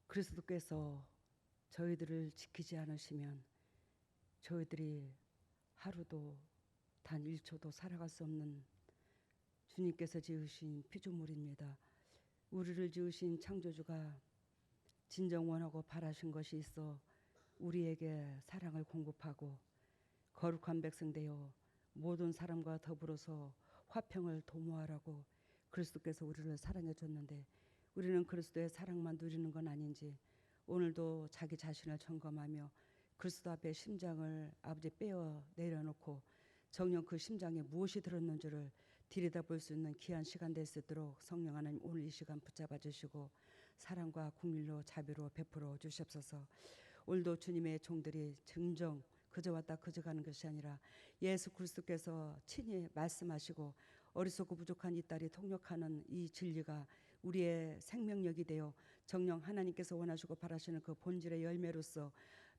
그리스도께서 저희들을 지키지 않으시면 저희들이 하루도 단 1초도 살아갈 수 없는 주님께서 지으신 피조물입니다. 우리를 지으신 창조주가 진정 원하고 바라신 것이 있어 우리에게 사랑을 공급하고 거룩한 백성 되어 모든 사람과 더불어서 화평을 도모하라고 그리스도께서 우리를 사랑해 줬는데 우리는 그리스도의 사랑만 누리는 건 아닌지 오늘도 자기 자신을 점검하며 그리스도 앞에 심장을 아버지 빼어 내려놓고 정녕 그 심장에 무엇이 들었는지를 들여다볼 수 있는 귀한 시간 될 수 있도록 성령 하나님 오늘 이 시간 붙잡아 주시고 사랑과 국률로 자비로 베풀어 주시옵소서. 오늘도 주님의 종들이 증정 그저 왔다 그저 가는 것이 아니라 예수 그리스도께서 친히 말씀하시고 어리석고 부족한 이 딸이 통역하는 이 진리가 우리의 생명력이 되어 정녕 하나님께서 원하시고 바라시는 그 본질의 열매로서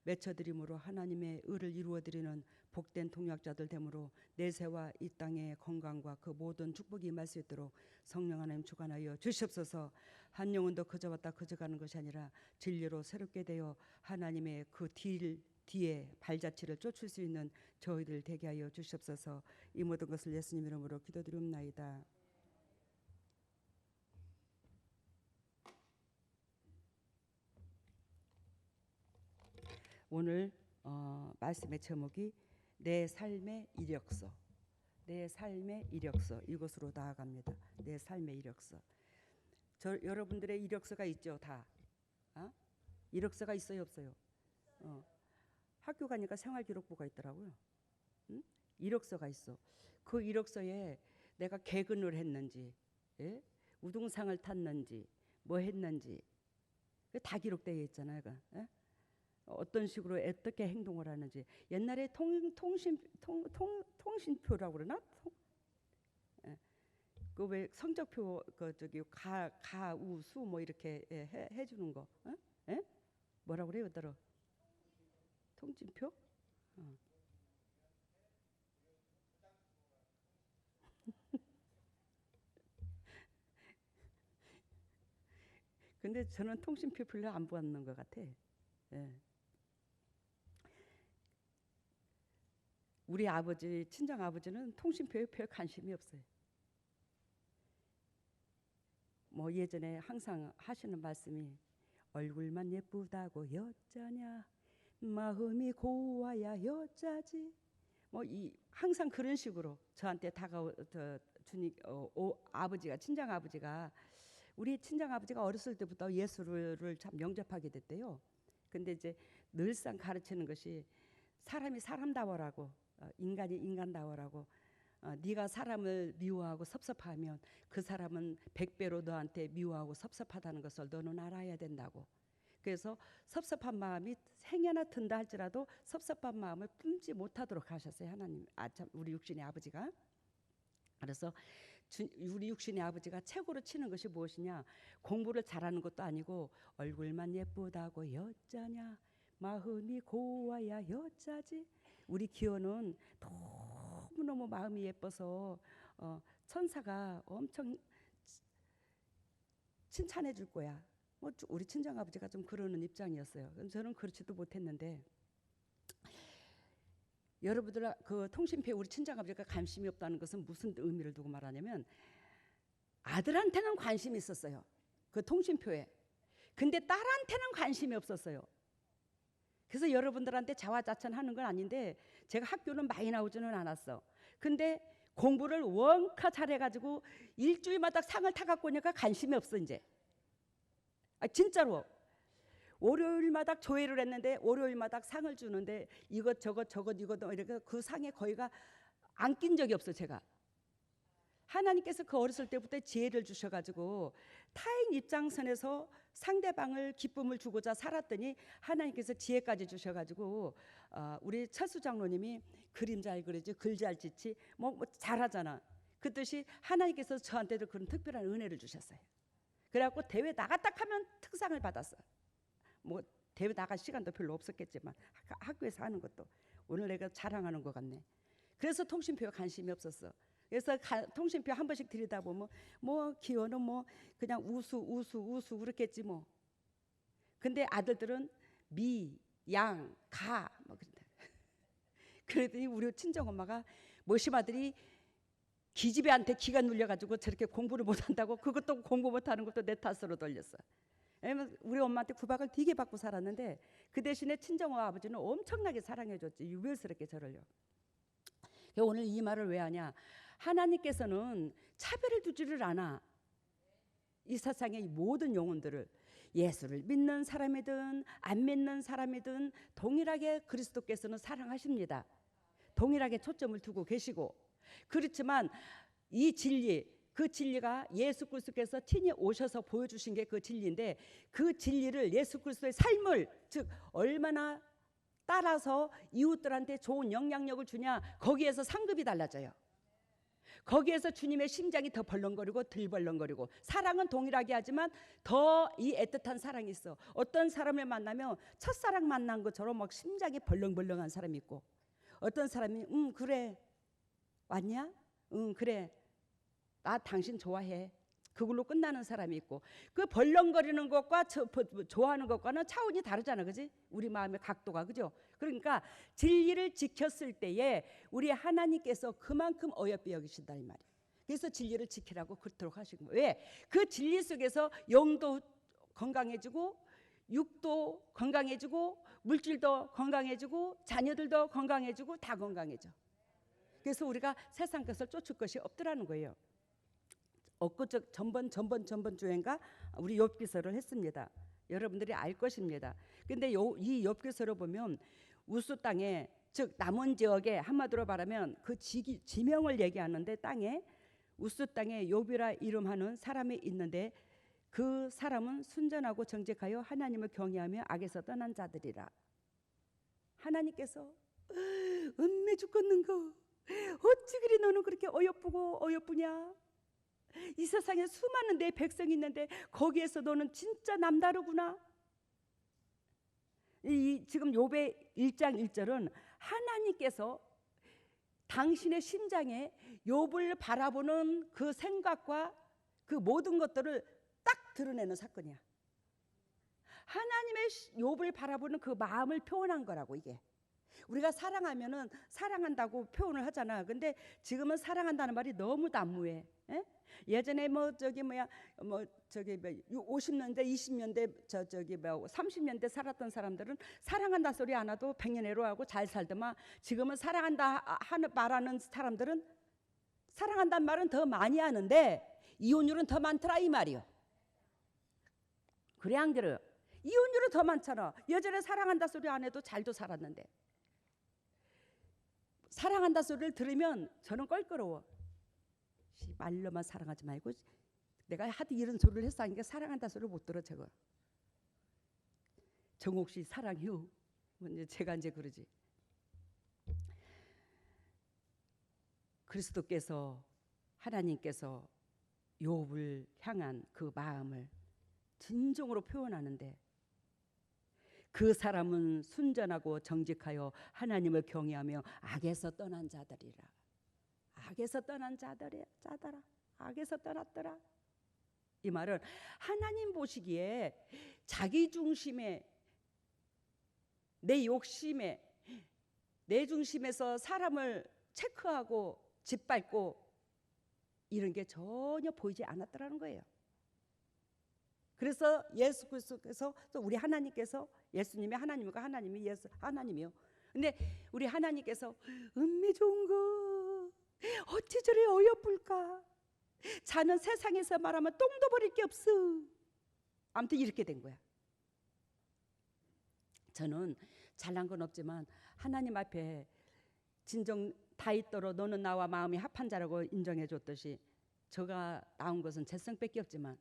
맺혀드림으로 하나님의 의를 이루어드리는 복된 통역자들 되므로 내세와 이 땅의 건강과 그 모든 축복이 임할 수 있도록 성령 하나님 주관하여 주시옵소서. 한 영혼도 그저 왔다 그저 가는 것이 아니라 진리로 새롭게 되어 하나님의 그 뒤에 발자취를 쫓을 수 있는 저희들 되게 하여 주시옵소서. 이 모든 것을 예수님 이름으로 기도드리옵나이다. 오늘 말씀의 제목이 내 삶의 이력서. 내 삶의 이력서. 이곳으로 나아갑니다. 내 삶의 이력서. 여러분들의 이력서가 있죠, 다. 이력서가 있어요, 없어요? 학교 가니까 생활기록부가 있더라고요. 응? 이력서가 있어. 그 이력서에 내가 개근을 했는지, 예? 우등상을 탔는지, 뭐 했는지 다 기록되어 있잖아요. 예? 어떤 식으로 어떻게 행동을 하는지. 옛날에 통신표라고 그러나? 예. 그 왜 성적표 그 저기 가우 수 뭐 이렇게 해주는 거. 예? 뭐라고 그래요, 여더러? 통진표? 근데 저는 통신표 별로 안 보았는 것 같아. 예. 우리 아버지, 친정 아버지는 통신표에 별 관심이 없어요. 뭐 예전에 항상 하시는 말씀이 얼굴만 예쁘다고 여자냐, 마음이 고와야 여자지. 뭐 이 항상 그런 식으로 저한테 주님 아버지가 친정 아버지가 우리 친정 아버지가 어렸을 때부터 예수를 참 영접하게 됐대요. 근데 이제 늘상 가르치는 것이 사람이 사람다워라고 인간이 인간다워라고 네가 사람을 미워하고 섭섭하면 그 사람은 100배로 너한테 미워하고 섭섭하다는 것을 너는 알아야 된다고. 그래서 섭섭한 마음이 행여나 든다 할지라도 섭섭한 마음을 품지 못하도록 하셨어요. 하나님, 참 우리 육신의 아버지가. 그래서 우리 육신의 아버지가 최고로 치는 것이 무엇이냐? 공부를 잘하는 것도 아니고 얼굴만 예쁘다고 여자냐, 마음이 고와야 여자지. 우리 기호는 너무너무 마음이 예뻐서 천사가 엄청 칭찬해 줄 거야. 뭐 우리 친정아버지가 좀 그러는 입장이었어요. 저는 그렇지도 못했는데 여러분들 그 통신표에 우리 친정아버지가 관심이 없다는 것은 무슨 의미를 두고 말하냐면 아들한테는 관심이 있었어요. 그 통신표에. 근데 딸한테는 관심이 없었어요. 그래서 여러분들한테 자화자찬하는 건 아닌데 제가 학교는 많이 나오지는 않았어. 근데 공부를 원카 잘해가지고 일주일마다 상을 타갖고 오니까 관심이 없어 이제. 진짜로. 월요일마다 조회를 했는데 월요일마다 상을 주는데 이것저것 이거 이렇게 그 상에 거의가 안 낀 적이 없어 제가. 하나님께서 그 어렸을 때부터 지혜를 주셔가지고 타인 입장선에서 상대방을 기쁨을 주고자 살았더니 하나님께서 지혜까지 주셔가지고 우리 철수 장로님이 그림 잘 그리지 글 잘 짓지 뭐 잘하잖아. 그 뜻이 하나님께서 저한테도 그런 특별한 은혜를 주셨어요. 그래갖고 대회 나갔다 하면 특상을 받았어. 뭐 대회 나갈 시간도 별로 없었겠지만 학교에서 하는 것도 오늘 내가 자랑하는 것 같네. 그래서 통신표에 관심이 없었어. 그래서 통신표 한 번씩 들여다보면 뭐 기호는 뭐 그냥 우수 그렇겠지 뭐. 근데 아들들은 미, 양, 가 뭐 그런다. 그랬더니 우리 친정엄마가 모심 아들이 기집애한테 기가 눌려가지고 저렇게 공부를 못한다고 그것도 공부 못하는 것도 내 탓으로 돌렸어. 왜냐면 우리 엄마한테 구박을 되게 받고 살았는데 그 대신에 친정엄마 아버지는 엄청나게 사랑해줬지. 유별스럽게 저를요. 오늘 이 말을 왜 하냐. 하나님께서는 차별을 두지를 않아. 이 세상의 모든 영혼들을 예수를 믿는 사람이든 안 믿는 사람이든 동일하게 그리스도께서는 사랑하십니다. 동일하게 초점을 두고 계시고, 그렇지만 이 진리, 그 진리가 예수 그리스도께서 친히 오셔서 보여주신 게 그 진리인데, 그 진리를 예수 그리스도의 삶을, 즉 얼마나 따라서 이웃들한테 좋은 영향력을 주냐, 거기에서 상급이 달라져요. 거기에서 주님의 심장이 더 벌렁거리고 덜 벌렁거리고, 사랑은 동일하게 하지만 더 이 애틋한 사랑이 있어. 어떤 사람을 만나면 첫사랑 만난 것처럼 막 심장이 벌렁벌렁한 사람이 있고, 어떤 사람이 그래 왔냐? 그래 나 당신 좋아해, 그걸로 끝나는 사람이 있고, 그 벌렁거리는 것과 좋아하는 것과는 차원이 다르잖아, 그지? 우리 마음의 각도가, 그죠? 그러니까 진리를 지켰을 때에 우리 하나님께서 그만큼 어여삐 여기신다 이 말이에요. 그래서 진리를 지키라고 그토록 하신 거예요. 왜? 그 진리 속에서 영도 건강해지고, 육도 건강해지고, 물질도 건강해지고, 자녀들도 건강해지고, 다 건강해져. 그래서 우리가 세상 것을 쫓을 것이 없더라는 거예요. 엊그저 전번 주엔가 우리 욥기서를 했습니다. 여러분들이 알 것입니다. 근데 이 욥기서를 보면 우스 땅에, 즉 남원 지역에, 한마디로 말하면 그 지명을 얘기하는데, 땅에 우스 땅에 욥이라 이름하는 사람이 있는데, 그 사람은 순전하고 정직하여 하나님을 경외하며 악에서 떠난 자들이라. 하나님께서 은매 죽겠는가, 어찌 그리 너는 그렇게 어여쁘냐? 이 세상에 수많은 내 백성이 있는데 거기에서 너는 진짜 남다르구나. 지금 욥의 1장 1절은 하나님께서 당신의 심장에 욥을 바라보는 그 생각과 그 모든 것들을 딱 드러내는 사건이야. 하나님의 욥을 바라보는 그 마음을 표현한 거라고. 이게 우리가 사랑하면은 사랑한다고 표현을 하잖아. 근데 지금은 사랑한다는 말이 너무 난무해. 예전에 50년대 20년대 30년대 살았던 사람들은 사랑한다 소리 안 하도 백년해로 하고 잘 살더만, 지금은 사랑한다 말하는 사람들은 사랑한다는 말은 더 많이 하는데 이혼율은 더 많더라 이 말이요. 그래 안 그래요? 이혼율은 더 많잖아. 예전에 사랑한다 소리 안 해도 잘도 살았는데, 사랑한다 소리를 들으면 저는 껄끄러워. 말로만 사랑하지 말고, 내가 하도 이런 소리를 했어 하니까 사랑한다 소리를 못 들어. 저거 정옥 씨 사랑해요. 제가 이제 그러지. 그리스도께서, 하나님께서 욥을 향한 그 마음을 진정으로 표현하는데, 그 사람은 순전하고 정직하여 하나님을 경외하며 악에서 떠난 자들이라. 악에서 떠난 자더라. 악에서 떠났더라. 이 말은 하나님 보시기에 자기 중심에, 내 욕심에, 내 중심에서 사람을 체크하고 짓밟고 이런 게 전혀 보이지 않았더라는 거예요. 그래서 예수 그리스도께서, 또 우리 하나님께서, 예수님이 하나님이고 하나님이 예수 하나님이요. 근데 우리 하나님께서 은미 좋은 거 어찌 저리 어여쁠까? 자는 세상에서 말하면 똥도 버릴 게 없어. 아무튼 이렇게 된 거야. 저는 잘난 건 없지만 하나님 앞에 진정 다윗더러 너는 나와 마음이 합한 자라고 인정해 줬듯이, 저가 나온 것은 재성밖에 없지만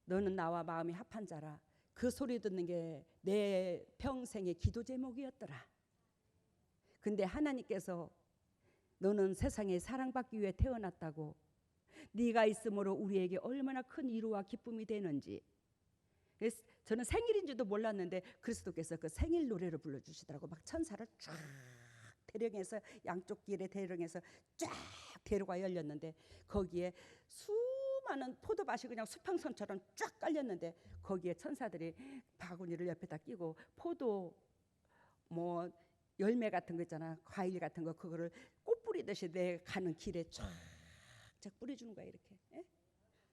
너는 나와 마음이 합한 자라, 그 소리 듣는 게 내 평생의 기도 제목이었더라. 근데 하나님께서 너는 세상에 사랑받기 위해 태어났다고, 네가 있으므로 우리에게 얼마나 큰 위로와 기쁨이 되는지. 저는 생일인지도 몰랐는데 그리스도께서 그 생일 노래를 불러주시더라고. 막 천사를 쫙 대령해서, 양쪽 길에 대령해서 쫙 대로가 열렸는데 거기에 조그마한 포도밭이 그냥 수평선처럼 쫙 깔렸는데 거기에 천사들이 바구니를 옆에다 끼고 포도 뭐 열매 같은 거 있잖아, 과일 같은 거, 그거를 꽃 뿌리듯이 내 가는 길에 쫙 뿌려주는 거야 이렇게. 예?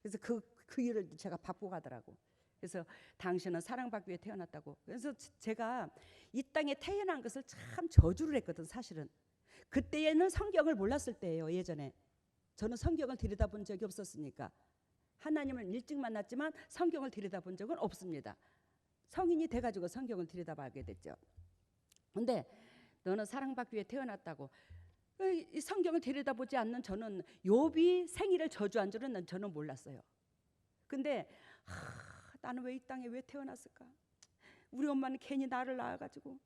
그래서 그 일을 제가 받고 가더라고. 그래서 당신은 사랑받기 위해 태어났다고. 그래서 제가 이 땅에 태어난 것을 참 저주를 했거든 사실은. 그때에는 성경을 몰랐을 때예요. 예전에 저는 성경을 들여다본 적이 없었으니까. 하나님을 일찍 만났지만 성경을 들여다본 적은 없습니다. 성인이 돼가지고 성경을 들여다보게 됐죠. 근데 너는 사랑받기 위해 태어났다고. 이 성경을 들여다보지 않는 저는 욥이 생일을 저주한 줄은 저는 몰랐어요. 근데 나는 왜 이 땅에 왜 태어났을까? 우리 엄마는 괜히 나를 낳아가지고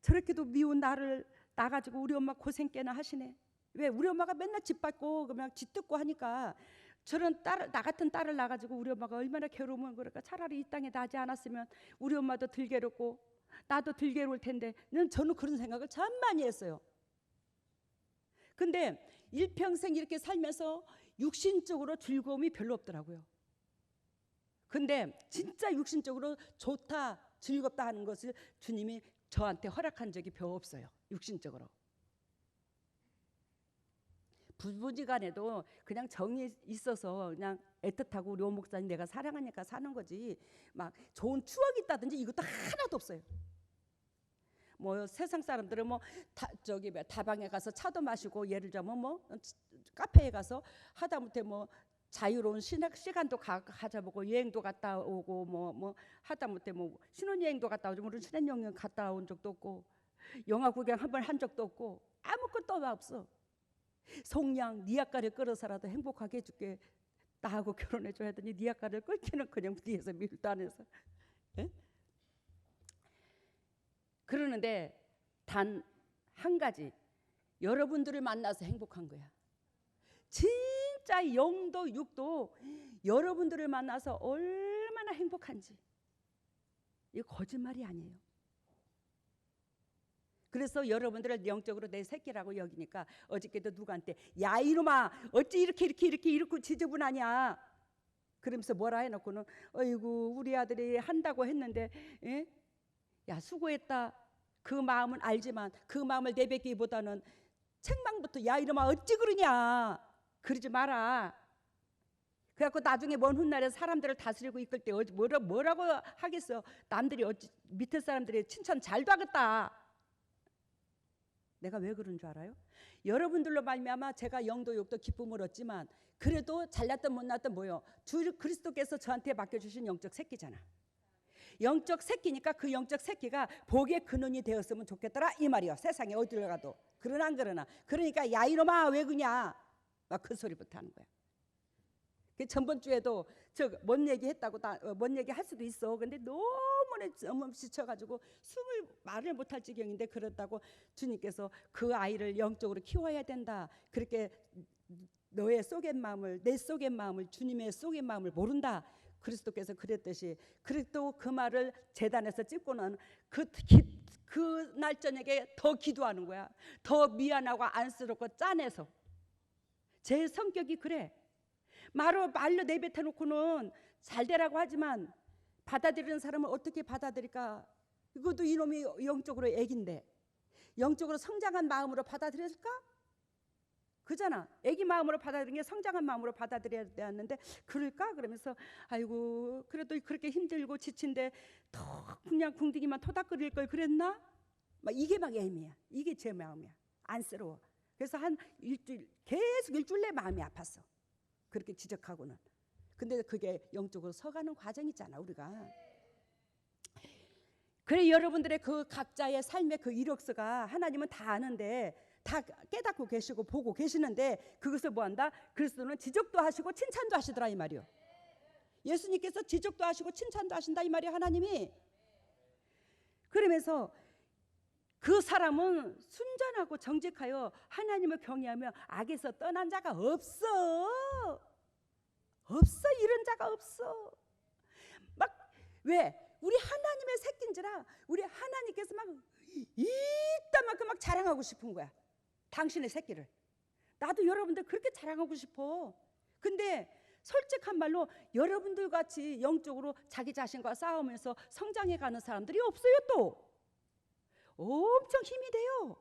저렇게도 미운 나를 낳아가지고 우리 엄마 고생 꽤나 하시네. 왜? 우리 엄마가 맨날 집 밟고 그냥 쥐뜯고 하니까 저런 딸, 나 같은 딸을 낳아가지고 우리 엄마가 얼마나 괴로우면 그럴까. 차라리 이 땅에 나지 않았으면 우리 엄마도 덜 괴롭고 나도 덜 괴로울 텐데. 저는 그런 생각을 참 많이 했어요. 근데 일평생 이렇게 살면서 육신적으로 즐거움이 별로 없더라고요. 근데 진짜 육신적으로 좋다, 즐겁다 하는 것을 주님이 저한테 허락한 적이 별로 없어요. 육신적으로. 부부지간에도 그냥 정이 있어서 그냥 애틋하고 우리 오 목사님 내가 사랑하니까 사는 거지 막 좋은 추억이 있다든지 이것도 하나도 없어요. 뭐 세상 사람들은 뭐 다방에 가서 차도 마시고, 예를 들자면 뭐 카페에 가서 하다못해 뭐 자유로운 시간도 가져보고 여행도 갔다 오고 뭐 하다못해 뭐 신혼여행도 갔다 오고, 우리 신혼여행 갔다 온 적도 없고 영화 구경 한 번 한 적도 없고 아무것도 없어. 송양 네 아까를 끌어서라도 행복하게 해줄게. 나하고 결혼해줘야 하더니 네 아까를 끌기는 그냥 뒤에서 밀도 안 해서. 예? 그러는데 단 한 가지, 여러분들을 만나서 행복한 거야. 진짜 영도 육도 여러분들을 만나서 얼마나 행복한지. 이거 거짓말이 아니에요. 그래서 여러분들을 영적으로 내 새끼라고 여기니까 어저께도 누구한테 야 이놈아 어찌 이렇게 지저분하냐 그러면서 뭐라 해놓고는 어이구 우리 아들이 한다고 했는데 에? 야 수고했다. 그 마음은 알지만 그 마음을 내뱉기보다는 책망부터 야 이놈아 어찌 그러냐 그러지 마라. 그래갖고 나중에 먼 훗날에 사람들을 다스리고 이끌 때 뭐라고 하겠어. 남들이 어찌 밑에 사람들이 칭찬 잘도 하겠다. 내가 왜 그런 줄 알아요? 여러분들로 말미암아 제가 영도 욕도 기쁨을 얻지만 그래도 잘났든 못났든 뭐요? 주 그리스도께서 저한테 맡겨주신 영적 새끼잖아. 영적 새끼니까 그 영적 새끼가 복의 근원이 되었으면 좋겠더라 이 말이요. 세상에 어디를 가도. 그러나 안 그러나. 그러니까 야 이놈아 왜 그냐 막 그 소리부터 하는 거야. 그 전번 주에도 뭔 얘기했다고 뭔 얘기 할 수도 있어. 근데 너무 지쳐가지고 말을 못할 지경인데 그렇다고 주님께서 그 아이를 영적으로 키워야 된다. 그렇게 너의 속의 마음을 내 속의 마음을 주님의 속의 마음을 모른다. 그리스도께서 그랬듯이 그래도 그 말을 제단에서 찍고는 그날 저녁에 더 기도하는 거야. 더 미안하고 안쓰럽고 짠해서. 제 성격이 그래. 말로 내뱉어 놓고는 잘 되라고 하지만 받아들이는 사람은 어떻게 받아들일까? 이것도 이놈이 영적으로 애기인데 영적으로 성장한 마음으로 받아들였을까? 그잖아. 애기 마음으로 받아들이는 게 성장한 마음으로 받아들여야 되었는데 그럴까? 그러면서 아이고 그래도 그렇게 힘들고 지친데 더 그냥 궁둥이만 토닥거릴 걸 그랬나? 막 이게 막 애미야. 이게 제 마음이야. 안쓰러워. 그래서 한 계속 일주일 내 마음이 아팠어. 그렇게 지적하고는. 근데 그게 영적으로 서가는 과정이잖아 우리가. 그래 여러분들의 그 각자의 삶의 그 이력서가 하나님은 다 아는데 다 깨닫고 계시고 보고 계시는데 그것을 뭐한다? 그리스도는 지적도 하시고 칭찬도 하시더라 이 말이요. 예수님께서 지적도 하시고 칭찬도 하신다 이 말이요 하나님이. 그러면서 그 사람은 순전하고 정직하여 하나님을 경외하며 악에서 떠난 자가 없어. 이런 자가 없어. 막 왜? 우리 하나님의 새끼인지라 우리 하나님께서 막 이따만큼 막 자랑하고 싶은 거야. 당신의 새끼를. 나도 여러분들 그렇게 자랑하고 싶어. 근데 솔직한 말로 여러분들 같이 영적으로 자기 자신과 싸우면서 성장해가는 사람들이 없어요. 또 엄청 힘이 돼요.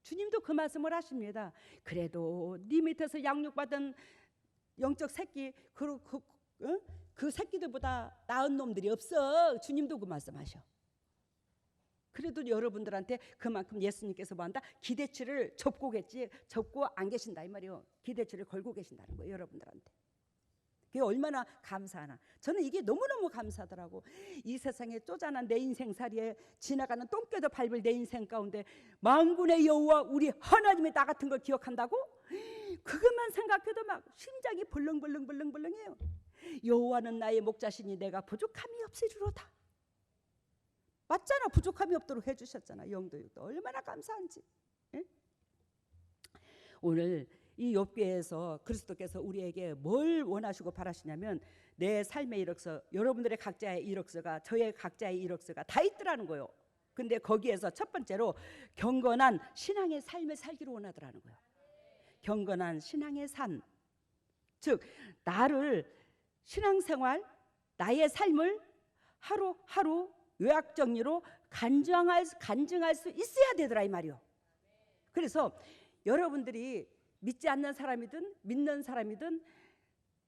주님도 그 말씀을 하십니다. 그래도 네 밑에서 양육받은 영적 새끼 그 새끼들보다 나은 놈들이 없어. 주님도 그 말씀하셔. 그래도 여러분들한테 그만큼 예수님께서 뭐 한다? 기대치를 접고 안 계신다 이 말이에요. 기대치를 걸고 계신다는 거예요. 여러분들한테. 그게 얼마나 감사하나. 저는 이게 너무너무 감사하더라고. 이 세상에 쪼잔한 내 인생살이에 지나가는 똥개도 밟을 내 인생 가운데 만군의 여호와 우리 하나님이 나 같은 걸 기억한다고? 그것만 생각해도 막 심장이 벌렁벌렁해요. 여호와는 나의 목자시니 내가 부족함이 없으리로다. 맞잖아. 부족함이 없도록 해주셨잖아. 영도 육도. 얼마나 감사한지. 예? 오늘 이 욥기에서 그리스도께서 우리에게 뭘 원하시고 바라시냐면 내 삶의 이력서, 여러분들의 각자의 이력서가, 저의 각자의 이력서가 다 있더라는 거예요. 근데 거기에서 첫 번째로 경건한 신앙의 삶을 살기를 원하더라는 거예요. 경건한 신앙의 삶. 즉 나를 신앙생활, 나의 삶을 하루하루 요약정리로 간증할 수 있어야 되더라 이 말이요. 그래서 여러분들이 믿지 않는 사람이든 믿는 사람이든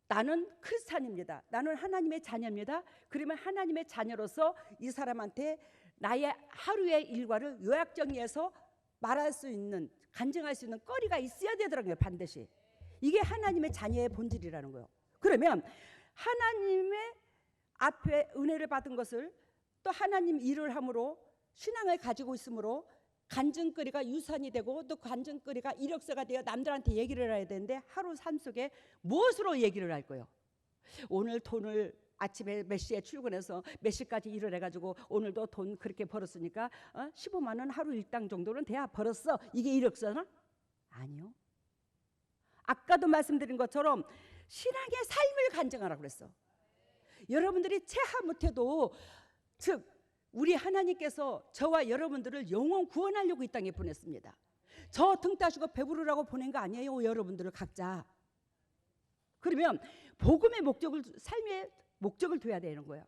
나는 크리스찬입니다. 나는 하나님의 자녀입니다. 그러면 하나님의 자녀로서 이 사람한테 나의 하루의 일과를 요약정리해서 말할 수 있는, 간증할 수 있는 거리가 있어야 되더라고요. 반드시. 이게 하나님의 자녀의 본질이라는 거예요. 그러면 하나님의 앞에 은혜를 받은 것을 또 하나님 일을 함으로 신앙을 가지고 있으므로 간증거리가 유산이 되고 또 간증거리가 이력서가 되어 남들한테 얘기를 해야 되는데 하루 삶 속에 무엇으로 얘기를 할 거예요? 오늘 돈을 아침에 몇 시에 출근해서 몇 시까지 일을 해가지고 오늘도 돈 그렇게 벌었으니까 15만 원 하루 일당 정도는 돼야 벌었어. 이게 이력서나? 아니요. 아까도 말씀드린 것처럼 신앙의 삶을 간증하라고 그랬어. 여러분들이 체하 못해도 즉 우리 하나님께서 저와 여러분들을 영원 구원하려고 이 땅에 보냈습니다. 저 등 따시고 배부르라고 보낸 거 아니에요. 여러분들을 각자. 그러면 복음의 목적을, 삶의 목적을 둬야 되는 거예요.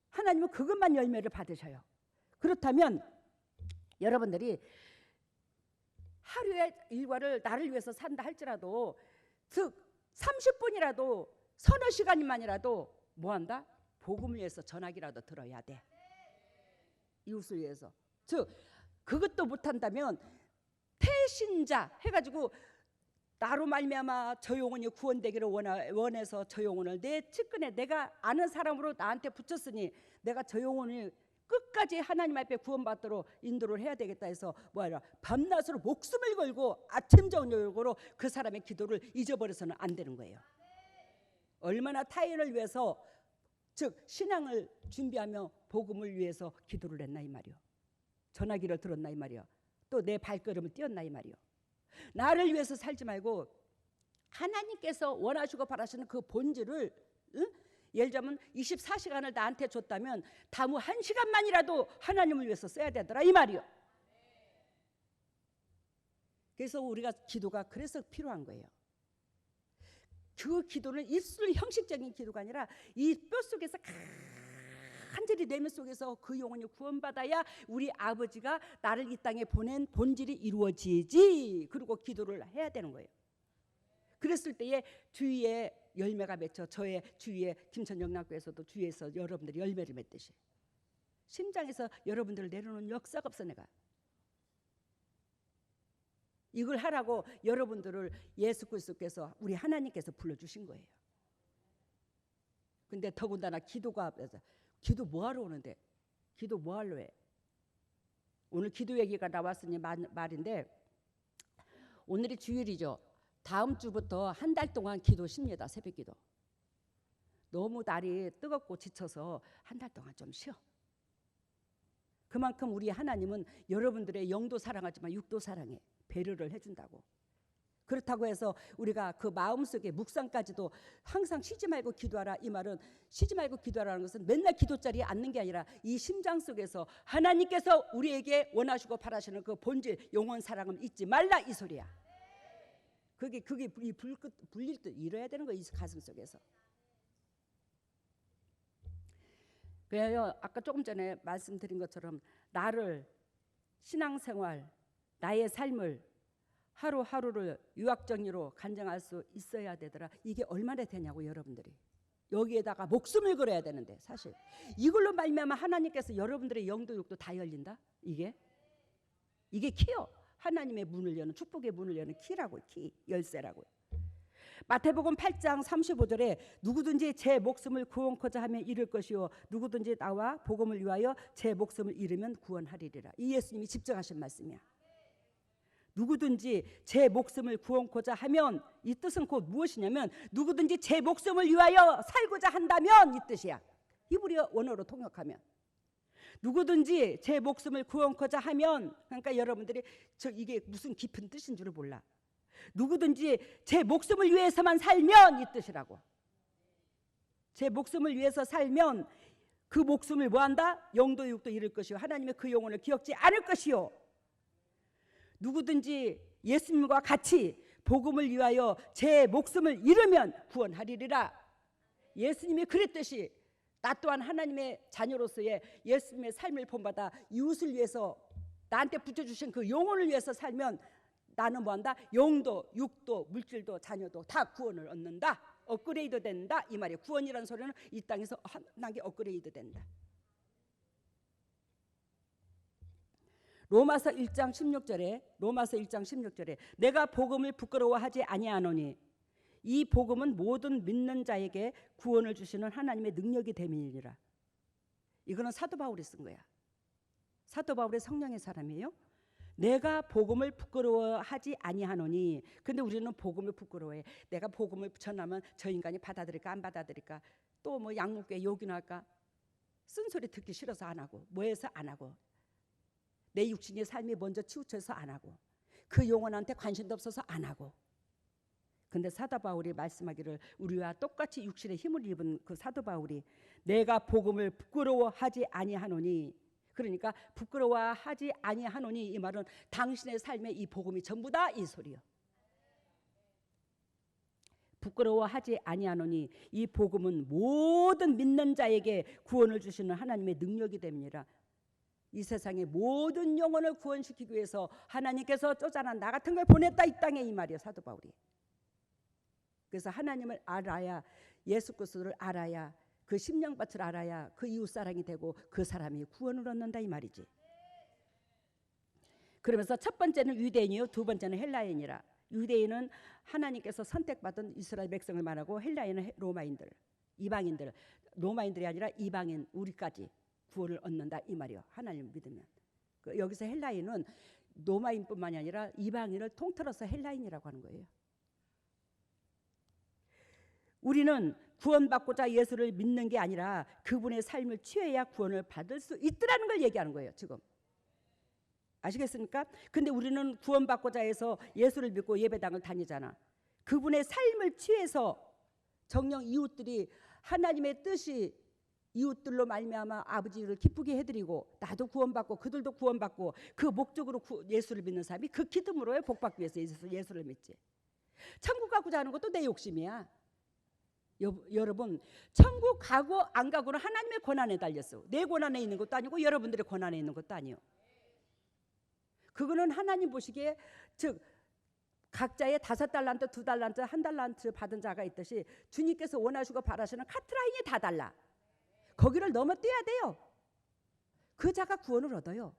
하나님은 그것만 열매를 받으셔요. 그렇다면 여러분들이 하루의 일과를 나를 위해서 산다 할지라도 즉 30분이라도 서너 시간만이라도 뭐한다? 복음을 위해서 전화기라도 들어야 돼. 이웃을 위해서. 즉 그것도 못한다면 태신자 해가지고 나로 말미암아 저 영혼이 구원되기를 원해서 저 영혼을 내 측근에 내가 아는 사람으로 나한테 붙였으니 내가 저 영혼을 끝까지 하나님 앞에 구원받도록 인도를 해야 되겠다 해서 뭐하라 밤낮으로 목숨을 걸고 아침 저녁으로 그 사람의 기도를 잊어버려서는 안 되는 거예요. 얼마나 타인을 위해서 즉 신앙을 준비하며 복음을 위해서 기도를 했나 이 말이요. 전화기를 들었나 이 말이요. 또 내 발걸음을 띄었나 이 말이요. 나를 위해서 살지 말고 하나님께서 원하시고 바라시는 그 본질을 예를 들면 24시간을 나한테 줬다면 다무 1시간만이라도 하나님을 위해서 써야 되더라 이 말이요. 그래서 우리가 기도가 그래서 필요한 거예요. 그 기도는 입술 형식적인 기도가 아니라 이 뼛속에서 간절히 내면 속에서 그 영혼이 구원받아야 우리 아버지가 나를 이 땅에 보낸 본질이 이루어지지. 그리고 기도를 해야 되는 거예요. 그랬을 때에 주위에 열매가 맺혀. 저의 주위에 김천영락교에서도 주위에서 여러분들이 열매를 맺듯이 심장에서 여러분들을 내려놓은 역사가 없어. 내가 이걸 하라고 여러분들을 예수 그리스도께서 우리 하나님께서 불러주신 거예요. 근데 더군다나 기도가 기도 뭐하러 오는데 기도 뭐하러 해? 오늘 기도 얘기가 나왔으니 말인데 오늘이 주일이죠. 다음 주부터 한 달 동안 기도 쉽니다. 새벽 기도. 너무 날이 뜨겁고 지쳐서 한 달 동안 좀 쉬어. 그만큼 우리 하나님은 여러분들의 영도 사랑하지만 육도 사랑해. 배려를 해준다고. 그렇다고 해서 우리가 그 마음속에 묵상까지도 항상 쉬지 말고 기도하라. 이 말은 쉬지 말고 기도하라는 것은 맨날 기도자리에 앉는 게 아니라 이 심장 속에서 하나님께서 우리에게 원하시고 바라시는 그 본질 영원 사랑을 잊지 말라 이 소리야. 그게 이 불끝 불릴 때 이뤄야 되는 거예요. 이 가슴 속에서. 그래요. 아까 조금 전에 말씀드린 것처럼 나를 신앙생활, 나의 삶을 하루하루를 유학정리로 간증할 수 있어야 되더라. 이게 얼마나 되냐고 여러분들이. 여기에다가 목숨을 걸어야 되는데 사실 이걸로 말미암아 하나님께서 여러분들의 영도 육도 다 열린다. 이게 키요. 하나님의 문을 여는 축복의 문을 여는 키라고. 키 열쇠라고요. 마태복음 8장 35절에 누구든지 제 목숨을 구원코자 하면 잃을 것이요 누구든지 나와 복음을 위하여 제 목숨을 잃으면 구원하리라. 이 예수님이 직접 하신 말씀이야. 누구든지 제 목숨을 구원코자 하면, 이 뜻은 곧 무엇이냐면 누구든지 제 목숨을 위하여 살고자 한다면 이 뜻이야. 히브리어 원어로 통역하면 누구든지 제 목숨을 구원코자 하면, 그러니까 여러분들이 이게 무슨 깊은 뜻인 줄을 몰라. 누구든지 제 목숨을 위해서만 살면 이 뜻이라고. 제 목숨을 위해서 살면 그 목숨을 뭐한다? 영도 육도 잃을 것이요 하나님의 그 영혼을 기억지 않을 것이요 누구든지 예수님과 같이 복음을 위하여 제 목숨을 잃으면 구원하리라. 예수님이 그랬듯이 나 또한 하나님의 자녀로서의 예수님의 삶을 본받아 이웃을 위해서 나한테 붙여주신 그 영혼을 위해서 살면 나는 뭐한다? 영도 육도 물질도 자녀도 다 구원을 얻는다. 업그레이드 된다 이 말이에요. 구원이라는 소리는 이 땅에서 한나게 업그레이드 된다. 로마서 1장 16절에 내가 복음을 부끄러워하지 아니하노니 이 복음은 모든 믿는 자에게 구원을 주시는 하나님의 능력이 됨이니라. 이거는 사도 바울이 쓴 거야. 사도 바울의 성령의 사람이에요. 내가 복음을 부끄러워하지 아니하노니. 근데 우리는 복음을 부끄러워해. 내가 복음을 전하면 저 인간이 받아들일까 안 받아들일까, 또 뭐 양육교회 욕이나 할까, 쓴소리 듣기 싫어서 안 하고, 뭐해서 안 하고, 내 육신의 삶이 먼저 치우쳐서 안 하고, 그 영혼한테 관심도 없어서 안 하고. 근데 사도 바울이 말씀하기를, 우리와 똑같이 육신의 힘을 입은 그 사도 바울이 내가 복음을 부끄러워하지 아니하노니, 그러니까 부끄러워하지 아니하노니 이 말은 당신의 삶에 이 복음이 전부다 이 소리요. 부끄러워하지 아니하노니 이 복음은 모든 믿는 자에게 구원을 주시는 하나님의 능력이 됩니다. 이 세상의 모든 영혼을 구원시키기 위해서 하나님께서 쪼잔한 나 같은 걸 보냈다 이 땅에 이 말이에요 사도 바울이. 그래서 하나님을 알아야, 예수 그리스도를 알아야, 그 심령밭을 알아야 그 이웃사랑이 되고 그 사람이 구원을 얻는다 이 말이지. 그러면서 첫 번째는 유대인이요 두 번째는 헬라인이라. 유대인은 하나님께서 선택받은 이스라엘 백성을 말하고 헬라인은 로마인들, 이방인들, 로마인들이 아니라 이방인 우리까지 구원을 얻는다 이 말이요. 하나님을 믿으면. 여기서 헬라인은 로마인뿐만이 아니라 이방인을 통틀어서 헬라인이라고 하는 거예요. 우리는 구원받고자 예수를 믿는 게 아니라 그분의 삶을 취해야 구원을 받을 수 있더라는 걸 얘기하는 거예요 지금. 아시겠습니까? 근데 우리는 구원받고자 해서 예수를 믿고 예배당을 다니잖아. 그분의 삶을 취해서 정녕 이웃들이 하나님의 뜻이 이웃들로 말미암아 아버지를 기쁘게 해드리고 나도 구원받고 그들도 구원받고 그 목적으로 예수를 믿는 사람이 그 기쁨으로 복받기 위해서 예수를 믿지. 천국 가고자 하는 것도 내 욕심이야. 여러분 천국 가고 안 가고는 하나님의 권한에 달렸어. 내 권한에 있는 것도 아니고 여러분들의 권한에 있는 것도 아니요. 그거는 하나님 보시기에, 즉 각자의 5달란트, 2달란트, 1달란트 받은 자가 있듯이 주님께서 원하시고 바라시는 카트라인이 다 달라. 거기를 넘어뛰어야 돼요. 그 자가 구원을 얻어요.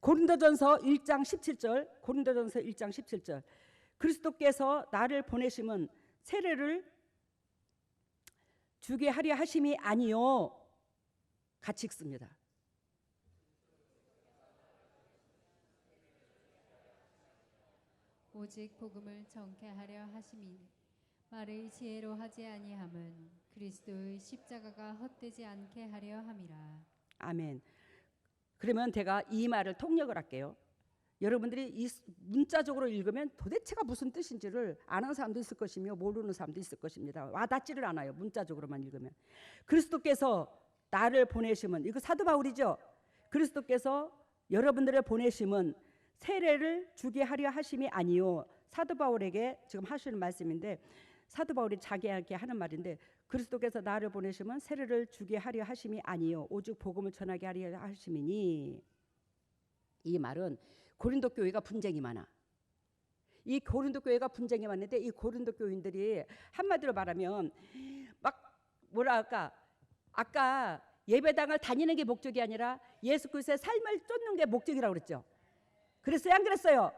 고린도전서 1장 17절 그리스도께서 나를 보내심은 세례를 주게 하려 하심이 아니요. 같이 읽습니다. 오직 복음을 전케 하려 하심이니 말의 지혜로 하지 아니함은 그리스도의 십자가가 헛되지 않게 하려 함이라. 아멘. 그러면 제가 이 말을 통역을 할게요. 여러분들이 이 문자적으로 읽으면 도대체가 무슨 뜻인지를 아는 사람도 있을 것이며 모르는 사람도 있을 것입니다. 와닿지를 않아요. 문자적으로만 읽으면. 그리스도께서 나를 보내심은, 이거 사도 바울이죠. 그리스도께서 여러분들을 보내심은 세례를 주게 하려 하심이 아니요. 사도 바울에게 지금 하시는 말씀인데, 사도 바울이 자기에게 하는 말인데, 그리스도께서 나를 보내시면 세례를 주게 하려 하심이 아니요 오직 복음을 전하게 하려 하심이니. 이 말은 고린도 교회가 분쟁이 많아. 이 고린도 교회가 분쟁이 많은데, 이 고린도 교인들이 한마디로 말하면 막 뭐라 할까, 아까 예배당을 다니는 게 목적이 아니라 예수 그리스도의 삶을 쫓는 게 목적이라고 그랬죠. 그랬어요, 안 그랬어요?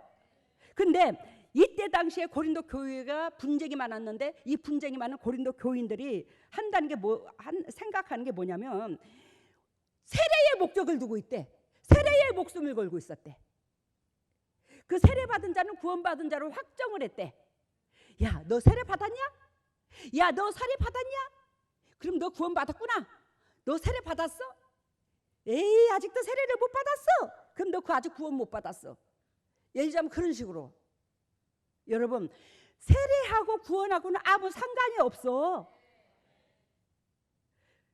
근데 이때 당시에 고린도 교회가 분쟁이 많았는데, 이 분쟁이 많은 고린도 교인들이 한다는 게 생각하는 게 뭐냐면, 세례의 목적을 두고 있대. 세례의 목숨을 걸고 있었대. 그 세례 받은 자는 구원받은 자로 확정을 했대. 야, 너 세례 받았냐? 야, 너 세례 받았냐? 그럼 너 구원받았구나. 너 세례 받았어? 에이, 아직도 세례를 못 받았어. 그럼 너 아직 구원 못 받았어. 예를 들자면 그런 식으로. 여러분, 세례하고 구원하고는 아무 상관이 없어.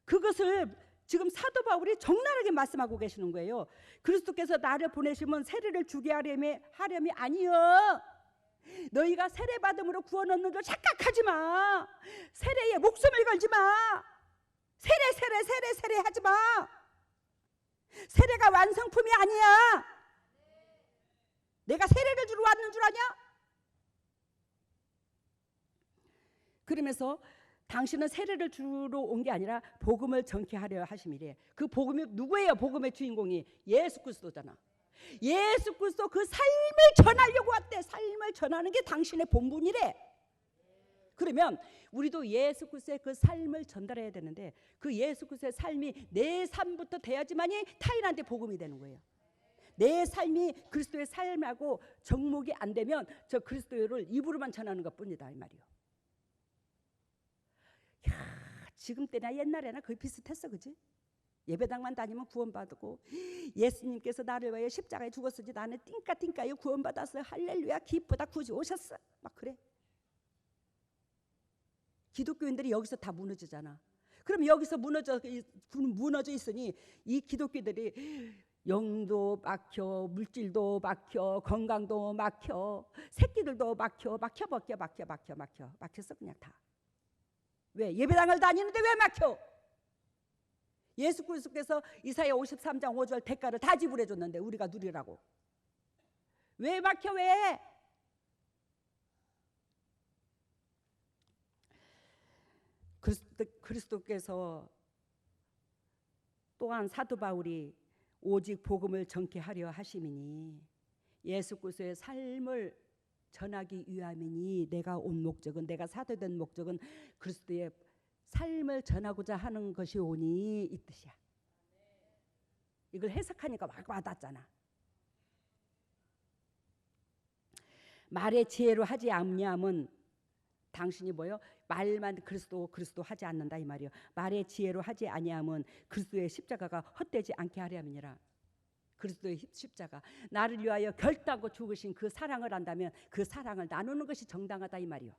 그것을 지금 사도 바울이 적나라하게 말씀하고 계시는 거예요. 그리스도께서 나를 보내시면 세례를 주게 하렴이 아니여. 너희가 세례 받음으로 구원 얻는 줄 착각하지 마. 세례에 목숨을 걸지 마. 세례 하지 마. 세례가 완성품이 아니야. 내가 세례를 주러 왔는 줄 아냐? 그러면서 당신은 세례를 주러 온 게 아니라 복음을 전케 하려 하심이래. 그 복음이 누구예요? 복음의 주인공이 예수 그리스도잖아. 예수 그리스도 그 삶을 전하려고 왔대. 삶을 전하는 게 당신의 본분이래. 그러면 우리도 예수 그리스도의 그 삶을 전달해야 되는데, 그 예수 그리스도의 삶이 내 삶부터 돼야지만이 타인한테 복음이 되는 거예요. 내 삶이 그리스도의 삶하고 정목이 안 되면 저 그리스도를 입으로만 전하는 것뿐이다, 이 말이요. 야, 지금 때나 옛날에나 거의 비슷했어, 그지? 예배당만 다니면 구원받고, 예수님께서 나를 위하여 십자가에 죽었으지 나는 띵까띵까요 구원받았어요, 할렐루야, 기쁘다, 구주 오셨어, 막 그래. 기독교인들이 여기서 다 무너지잖아. 그럼 여기서 무너져 있으니 이 기독교들이 영도 막혀, 물질도 막혀, 건강도 막혀, 새끼들도 막혔어 그냥 다. 왜? 예배당을 다니는데 왜 막혀? 예수 그리스도께서 이사야 53장 5절 대가를 다 지불해 줬는데 우리가 누리라고. 왜 막혀? 왜? 그리스도께서 또한 사도 바울이 오직 복음을 전케 하려 하심이니, 예수 그리스도의 삶을 전하기 위함이니, 내가 온 목적은, 내가 사도된 목적은 그리스도의 삶을 전하고자 하는 것이 오니, 이 뜻이야. 이걸 해석하니까 막 와닿잖아. 말의 지혜로 하지 않냐면 당신이 뭐요? 말만 그리스도 하지 않는다, 이 말이요. 말의 지혜로 하지 아니하면 그리스도의 십자가가 헛되지 않게 하려 함이니라. 그리스도의 십자가, 나를 위하여 결단하고 죽으신 그 사랑을 안다면 그 사랑을 나누는 것이 정당하다, 이 말이요.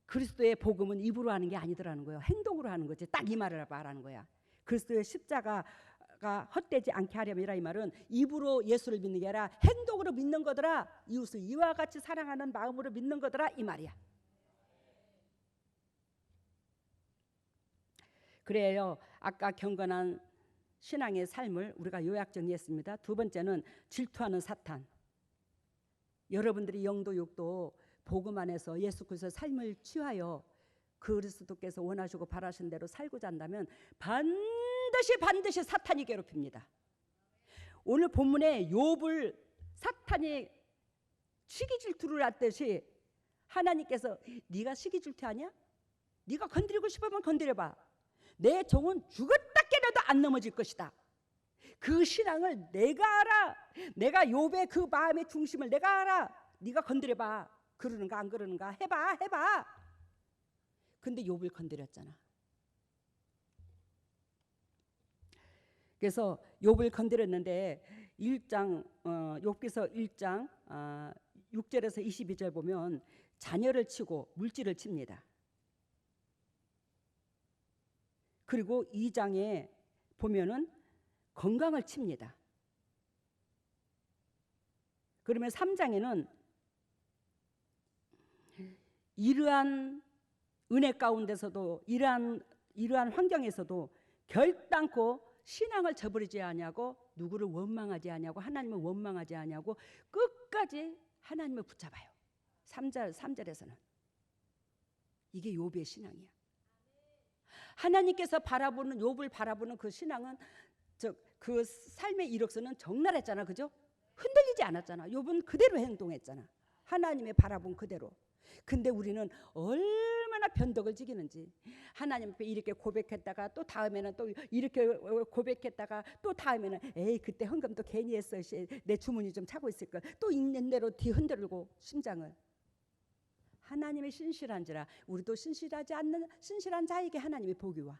그리스도의 복음은 입으로 하는 게 아니더라는 거예요. 행동으로 하는 거지. 딱 이 말을 말하는 거야. 그리스도의 십자가가 헛되지 않게 하려면이라, 이 말은 입으로 예수를 믿는 게 아니라 행동으로 믿는 거더라. 이웃을 이와 같이 사랑하는 마음으로 믿는 거더라, 이 말이야. 그래요. 아까 경건한 신앙의 삶을 우리가 요약 정리했습니다. 두 번째는 질투하는 사탄. 여러분들이 영도 육도 복음 안에서 예수 그리스도의 삶을 취하여 그리스도께서 원하시고 바라신 대로 살고자 한다면 반드시 사탄이 괴롭힙니다. 오늘 본문에 욥을 사탄이 시기 질투를 했듯이 하나님께서 네가 시기 질투하냐? 네가 건드리고 싶으면 건드려봐. 내 종은 죽었다 깨려도 안 넘어질 것이다. 그 신앙을 내가 알아. 내가 욥의 그 마음의 중심을 내가 알아. 네가 건드려봐. 그러는가 안 그러는가 해봐. 근데 욥을 건드렸잖아. 그래서 욥을 건드렸는데 1장 욥기서 1장 6절에서 22절 보면 자녀를 치고 물질을 칩니다. 그리고 2장에 보면은 건강을 칩니다. 그러면 3장에는 이러한 은혜 가운데서도 이러한 환경에서도 결단코 신앙을 저버리지 아니하고 누구를 원망하지 아니하고 하나님을 원망하지 아니하고 끝까지 하나님을 붙잡아요. 3절에서는 이게 욥의 신앙이야. 하나님께서 바라보는 욥을 바라보는 그 신앙은 그 삶의 이력서는 적나라했잖아, 그죠? 흔들리지 않았잖아. 욥은 그대로 행동했잖아. 하나님의 바라본 그대로. 근데 우리는 얼마나 변덕을 지기는지 하나님 앞에 이렇게 고백했다가 또 다음에는 또 이렇게 고백했다가 또 다음에는 에이 그때 헌금도 괜히 했어 내 주머니 좀 차고 있을 걸 또 있는 대로 뒤흔들고 심장을. 하나님의 신실한지라 우리도 신실하지 않는 신실한 자에게 하나님의 복이 와.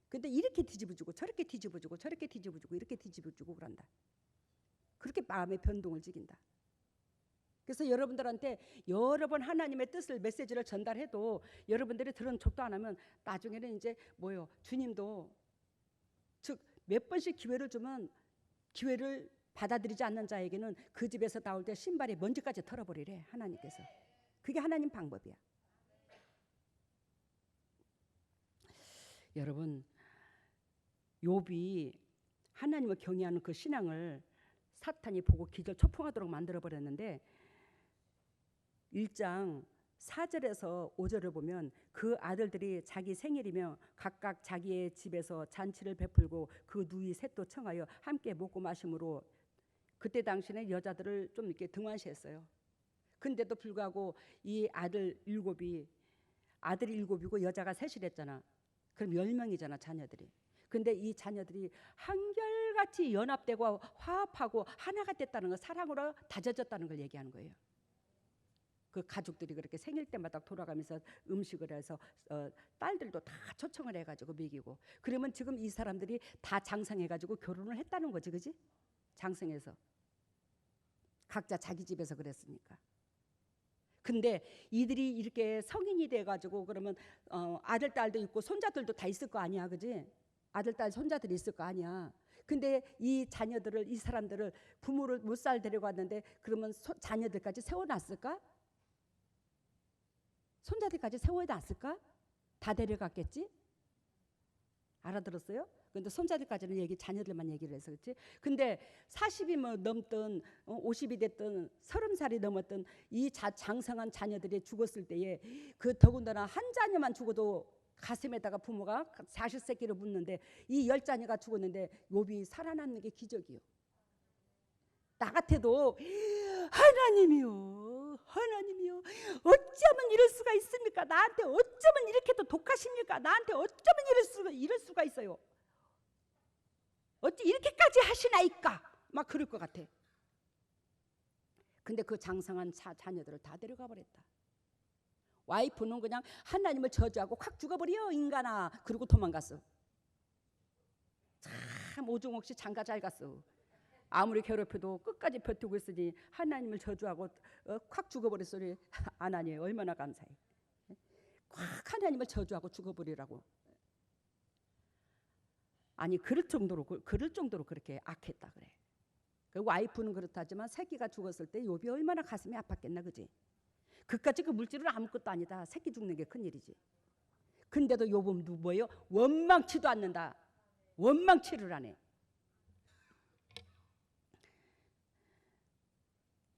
근데 이렇게 뒤집어주고 저렇게 뒤집어주고 저렇게 뒤집어주고 이렇게 뒤집어주고 그런다. 그렇게 마음의 변동을 지긴다. 그래서 여러분들한테 여러 번 하나님의 뜻을 메시지를 전달해도 여러분들이 들은 척도 안 하면 나중에는 이제 뭐요? 주님도 즉 몇 번씩 기회를 주면 기회를 받아들이지 않는 자에게는 그 집에서 나올 때 신발에 먼지까지 털어버리래 하나님께서. 그게 하나님 방법이야. 여러분 욥이 하나님을 경외하는 그 신앙을 사탄이 보고 기절초풍하도록 만들어버렸는데 1장 4절에서 5절을 보면 그 아들들이 자기 생일이며 각각 자기의 집에서 잔치를 베풀고 그 누이 셋도 청하여 함께 먹고 마심으로 그때 당시에는 여자들을 좀 이렇게 등한시했어요. 근데도 불구하고 이 아들이 7이고 여자가 셋이랬잖아. 그럼 10명이잖아 자녀들이. 근데 이 자녀들이 한결같이 연합되고 화합하고 하나가 됐다는 거, 사랑으로 다져졌다는 걸 얘기하는 거예요. 그 가족들이 그렇게 생일 때마다 돌아가면서 음식을 해서 딸들도 다 초청을 해가지고 먹이고. 그러면 지금 이 사람들이 다 장성해가지고 결혼을 했다는 거지, 그지? 장성해서 각자 자기 집에서 그랬으니까. 근데 이들이 이렇게 성인이 돼가지고 그러면 아들 딸도 있고 손자들도 다 있을 거 아니야, 그지? 아들 딸 손자들이 있을 거 아니야. 근데 이 자녀들을, 이 사람들을 부모를 못 살 데려갔는데 그러면 자녀들까지 세워놨을까? 손자들까지 세워놨을까? 다 데려갔겠지? 알아들었어요? 근데 손자들까지는 자녀들만 얘기를 해서 그렇지. 근데 40이 뭐 넘든 50이 됐든 30살이 넘었든 이 장성한 자녀들이 죽었을 때에 그 더군다나 한 자녀만 죽어도 가슴에다가 부모가 40세끼를 묻는데 이 10자녀가 죽었는데 욥이 살아남는 게 기적이요. 나 같아도 하나님이요 어쩌면 이럴 수가 있습니까? 나한테 어쩌면 이렇게도 독하십니까? 나한테 어쩌면 이럴 수가 있어요. 어찌 이렇게까지 하시나이까? 막 그럴 것 같아. 근데 그 장성한 자녀들을 다 데려가 버렸다. 와이프는 그냥 하나님을 저주하고 확 죽어버려 인간아. 그러고 도망갔어. 참 오중옥씨 장가 잘 갔어. 아무리 괴롭혀도 끝까지 버티고 있으니 하나님을 저주하고 확 죽어버렸으니 아나니 얼마나 감사해. 확 하나님을 저주하고 죽어버리라고. 아니 그럴 정도로 그렇게 악했다 그래. 그 와이프는 그렇다지만 새끼가 죽었을 때 욥이 얼마나 가슴이 아팠겠나, 그지? 그까지 그 물질은 아무것도 아니다. 새끼 죽는 게 큰일이지. 근데도 욥은 뭐예요? 원망치도 않는다. 원망치를 안 해.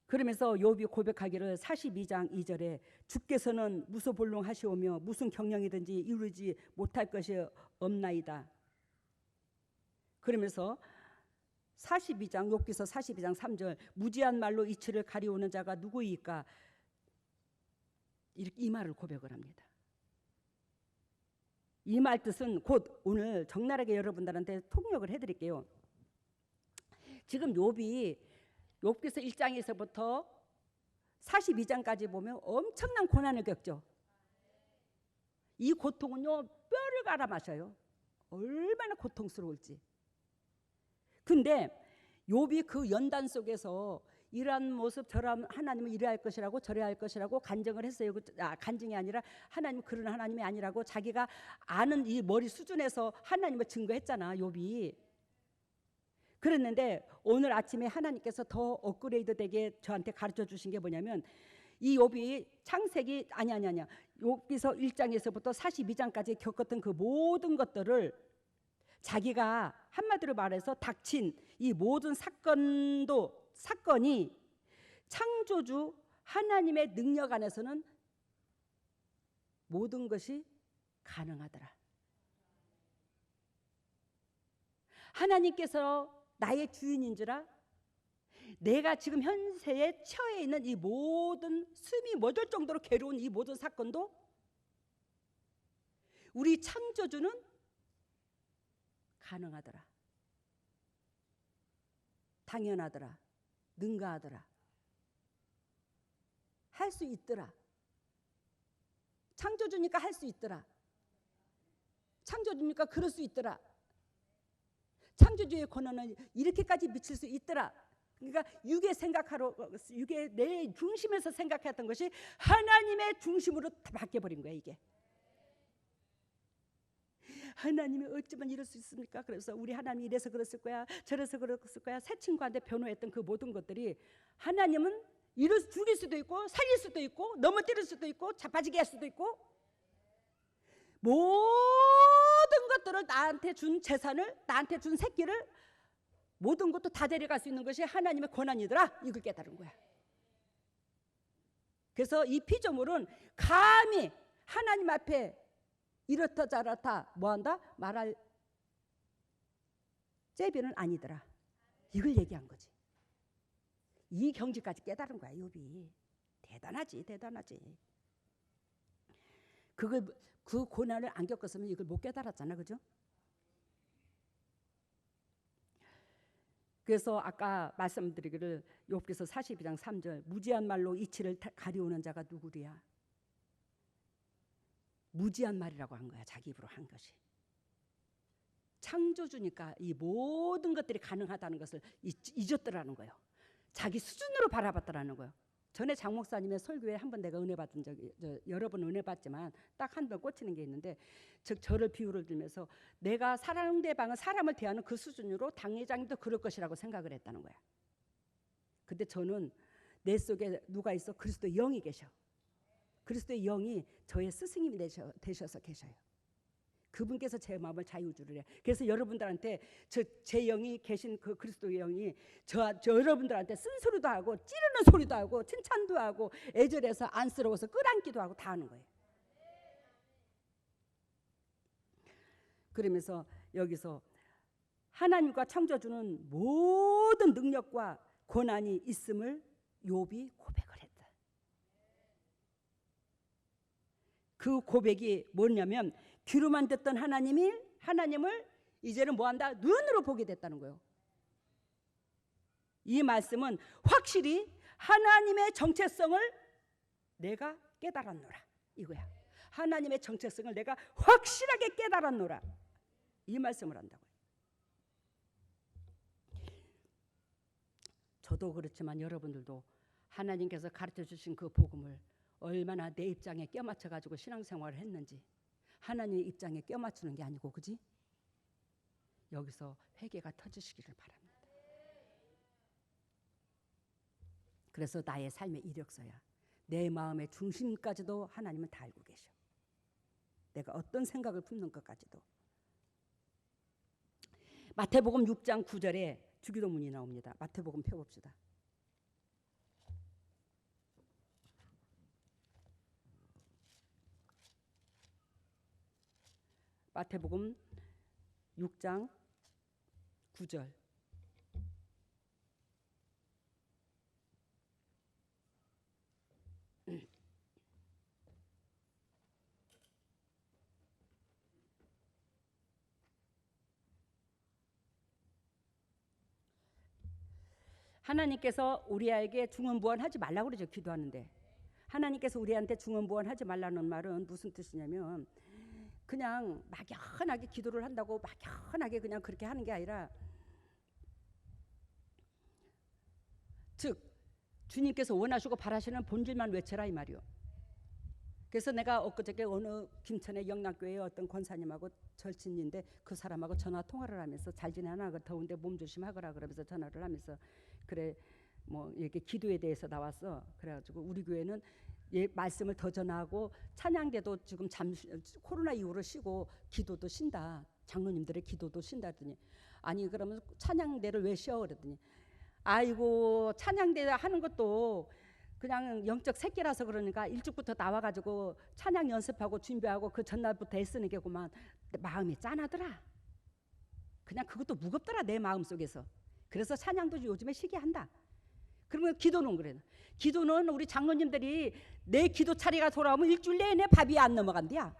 그러면서 욥이 고백하기를 42장 2절에 주께서는 무소불능하시오며 무슨 경영이든지 이루지 못할 것이 없나이다. 그러면서 42장 욥기서 42장 3절 무지한 말로 이치를 가리우는 자가 누구이까? 이 말을 고백을 합니다. 이 말 뜻은 곧 오늘 적나라하게 여러분들한테 통역을 해드릴게요. 지금 욥기서 1장에서부터 42장까지 보면 엄청난 고난을 겪죠. 이 고통은요 뼈를 갈아 마셔요. 얼마나 고통스러울지. 근데 욥이 그 연단 속에서 이러한 모습 저런 하나님은 이래야 할 것이라고 저래야 할 것이라고 간증을 했어요. 간증이 아니라 하나님 그런 하나님이 아니라고 자기가 아는 이 머리 수준에서 하나님을 증거했잖아 욥이. 그랬는데 오늘 아침에 하나님께서 더 업그레이드 되게 저한테 가르쳐 주신 게 뭐냐면 이 욥이 창세기 아니야. 욥기서 1장에서부터 42장까지 겪었던 그 모든 것들을 자기가 한마디로 말해서 닥친 이 모든 사건이 창조주 하나님의 능력 안에서는 모든 것이 가능하더라. 하나님께서 나의 주인인 줄 알아? 내가 지금 현세에 처해 있는 이 모든 숨이 멎을 정도로 괴로운 이 모든 사건도 우리 창조주는 가능하더라. 당연하더라. 능가하더라. 할 수 있더라. 창조주니까 할 수 있더라. 창조주니까 그럴 수 있더라. 창조주의 권한은 이렇게까지 미칠 수 있더라. 그러니까 육의 내 중심에서 생각했던 것이 하나님의 중심으로 바뀌어버린 거야. 이게 하나님이 어쩌면 이럴 수 있습니까? 그래서 우리 하나님이 이래서 그랬을 거야, 저래서 그랬을 거야, 새 친구한테 변호했던 그 모든 것들이 하나님은 죽일 수도 있고 살릴 수도 있고 넘어뜨릴 수도 있고 자빠지게 할 수도 있고 모든 것들을 나한테 준 재산을, 나한테 준 새끼를 모든 것도 다 데려갈 수 있는 것이 하나님의 권한이더라. 이걸 깨달은 거야. 그래서 이 피조물은 감히 하나님 앞에 이렇다 저렇다 뭐한다? 말할 제비는 아니더라. 이걸 얘기한 거지. 이 경지까지 깨달은 거야. 욥이. 대단하지. 그 고난을 안 겪었으면 이걸 못 깨달았잖아. 그죠? 그래서 아까 말씀드리기를 욥기서 42장 3절 무지한 말로 이치를 가리우는 자가 누구랴. 무지한 말이라고 한 거야. 자기 입으로 한 것이. 창조주니까 이 모든 것들이 가능하다는 것을 잊었더라는 거예요. 자기 수준으로 바라봤더라는 거예요. 전에 장 목사님의 설교에 한번 내가 은혜 받은 적이 여러 번 은혜 받지만 딱 한 번 꽂히는 게 있는데 즉 저를 비유를 들면서 내가 상대방은 사람을 대하는 그 수준으로 당회장님도 그럴 것이라고 생각을 했다는 거야. 근데 저는 내 속에 누가 있어? 그리스도의 영이 계셔. 그리스도의 영이 저의 스승님이 되셔서 계셔요. 그분께서 제 마음을 자유주를 해. 그래서 여러분들한테 제 영이 계신 그 그리스도의 영이 저 여러분들한테 쓴소리도 하고 찌르는 소리도 하고 칭찬도 하고 애절해서 안쓰러워서 끌안기도 하고 다 하는 거예요. 그러면서 여기서 하나님과 창조주는 모든 능력과 권한이 있음을 욥이 고백을 했다. 그 고백이 뭐냐면 귀로만 듣던 하나님을 이제는 뭐한다? 눈으로 보게 됐다는 거예요. 이 말씀은 확실히 하나님의 정체성을 내가 깨달았노라 이거야. 하나님의 정체성을 내가 확실하게 깨달았노라 이 말씀을 한다고요. 저도 그렇지만 여러분들도 하나님께서 가르쳐 주신 그 복음을 얼마나 내 입장에 껴맞춰 가지고 신앙생활을 했는지 하나님의 입장에 껴맞추는 게 아니고 그지? 여기서 회개가 터지시기를 바랍니다. 그래서 나의 삶의 이력서야. 내 마음의 중심까지도 하나님은 다 알고 계셔. 내가 어떤 생각을 품는 것까지도. 마태복음 6장 9절에 주기도문이 나옵니다. 마태복음 펴봅시다. 마태복음 6장 9절. 하나님께서 우리에게 중언부언하지 말라고 그러죠. 기도하는데. 하나님께서 우리한테 중언부언하지 말라는 말은 무슨 뜻이냐면 그냥 막연하게 기도를 한다고 막연하게 그냥 그렇게 하는 게 아니라 즉 주님께서 원하시고 바라시는 본질만 외쳐라 이 말이요. 그래서 내가 엊그저께 어느 김천의 영락교회의 어떤 권사님하고 절친인데 그 사람하고 전화 통화를 하면서 잘 지내나, 더운데 몸 조심하거라 그러면서 전화를 하면서 그래 뭐 이렇게 기도에 대해서 나왔어. 그래가지고 우리 교회는 말씀을 더 전하고 찬양대도 지금 코로나 이후로 쉬고 기도도 쉰다. 장로님들의 기도도 쉰다더니 아니 그러면 찬양대를 왜 쉬어 그러더니 아이고 찬양대 하는 것도 그냥 영적 새끼라서 그러니까 일찍부터 나와가지고 찬양 연습하고 준비하고 그 전날부터 애쓰는 게구만. 마음이 짠하더라. 그냥 그것도 무겁더라 내 마음속에서. 그래서 찬양도 요즘에 쉬게 한다. 그러면 기도는 그래. 기도는 우리 장로님들이 내 기도 차례가 돌아오면 일주일 내내 밥이 안 넘어간대야.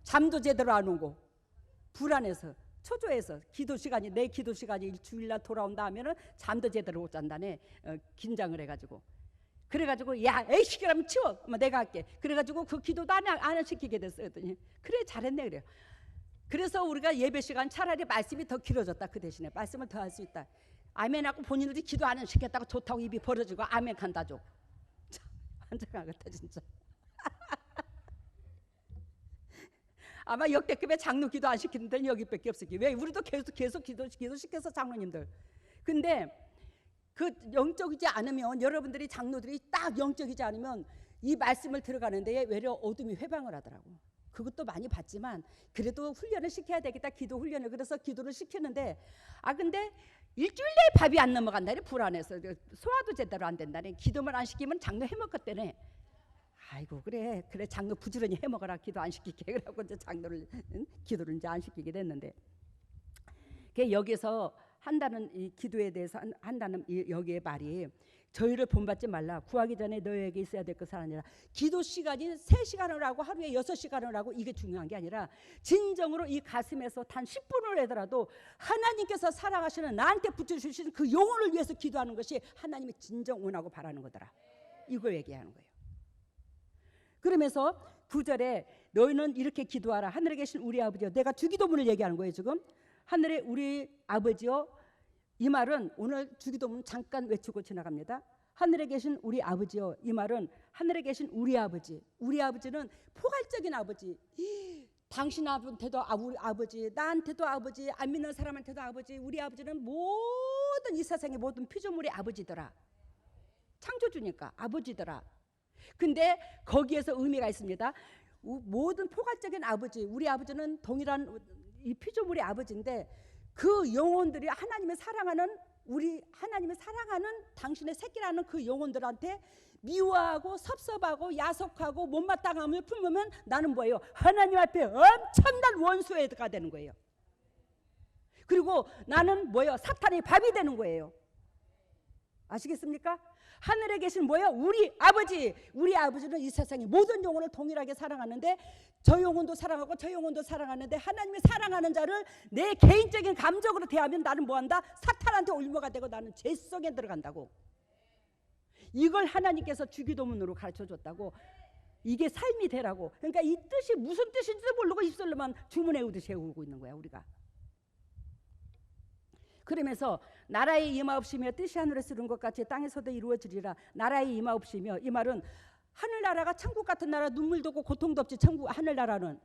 잠도 제대로 안 오고 불안해서 초조해서 기도 시간이 내 기도 시간이 일주일날 돌아온다 하면은 잠도 제대로 못 잔다네. 긴장을 해가지고. 그래가지고 야 에이 시키라면 치워 내가 할게. 그래가지고 그 기도도 안 시키게 됐어요. 그래 잘했네 그래요. 그래서 우리가 예배 시간 차라리 말씀이 더 길어졌다. 그 대신에 말씀을 더 할 수 있다. 아멘하고 본인들이 기도 안 시켰다고 좋다고 입이 벌어지고 아멘 간다죠. 환장하겠다 진짜. 아마 역대급의 장로 기도 안 시키는 데는 여기밖에 없을 거예요. 왜 우리도 계속 기도 시켜서 장로님들. 근데 그 영적이지 않으면 여러분들이 장로들이 딱 영적이지 않으면 이 말씀을 들어가는데 외려 어둠이 회방을 하더라고. 그것도 많이 봤지만 그래도 훈련을 시켜야 되겠다. 기도 훈련을. 그래서 기도를 시키는데 근데 일주일 내에 밥이 안 넘어간다니 불안해서 소화도 제대로 안 된다니. 기도만 안 시키면 장로 해먹었대네. 아이고 그래 장로 부지런히 해먹어라. 기도 안 시키게. 그래갖고 이제 장로를 기도를 이제 안 시키게 됐는데 여기서 한다는 이 기도에 대해서 한다는 여기의 말이 저희를 본받지 말라. 구하기 전에 너희에게 있어야 될 것은 아니라. 기도 시간이 3시간을 하고 하루에 6시간을 하고 이게 중요한 게 아니라 진정으로 이 가슴에서 단 10분을 하더라도 하나님께서 사랑하시는 나한테 붙여주시는 그 영혼을 위해서 기도하는 것이 하나님이 진정 원하고 바라는 거더라. 이걸 얘기하는 거예요. 그러면서 9절에 너희는 이렇게 기도하라. 하늘에 계신 우리 아버지여. 내가 주기도문을 얘기하는 거예요 지금. 하늘에 우리 아버지여. 이 말은 오늘 주기도문 잠깐 외치고 지나갑니다. 하늘에 계신 우리 아버지여. 이 말은 하늘에 계신 우리 아버지. 우리 아버지는 포괄적인 아버지. 당신한테도 우리 아버지, 나한테도 아버지, 안 믿는 사람한테도 아버지. 우리 아버지는 모든 이 세상의 모든 피조물의 아버지더라. 창조주니까 아버지더라. 근데 거기에서 의미가 있습니다. 모든 포괄적인 아버지, 우리 아버지는 동일한 이 피조물의 아버지인데 그 영혼들이 하나님을 사랑하는 하나님을 사랑하는 당신의 새끼라는 그 영혼들한테 미워하고 섭섭하고 야속하고 못마땅함을 품으면 나는 뭐예요? 하나님 앞에 엄청난 원수가 되는 거예요. 그리고 나는 뭐예요? 사탄의 밥이 되는 거예요. 아시겠습니까? 하늘에 계신 뭐예요? 우리 아버지. 우리 아버지는 이 세상의 모든 영혼을 동일하게 사랑하는데 저 영혼도 사랑하고 저 영혼도 사랑하는데 하나님이 사랑하는 자를 내 개인적인 감정으로 대하면 나는 뭐한다? 사탄한테 올무가 되고 나는 죄 속에 들어간다고. 이걸 하나님께서 주기도문으로 가르쳐줬다고. 이게 삶이 되라고. 그러니까 이 뜻이 무슨 뜻인지도 모르고 입술로만 주문해 오듯이 해오고 있는 거야 우리가. 그러면서 나라의 임하옵시며 뜻이 하늘에서 이룬 것 같이 땅에서도 이루어지리라. 나라의 임하옵시며. 이 말은 하늘나라가 천국 같은 나라, 눈물도 없고 고통도 없지 하늘나라는.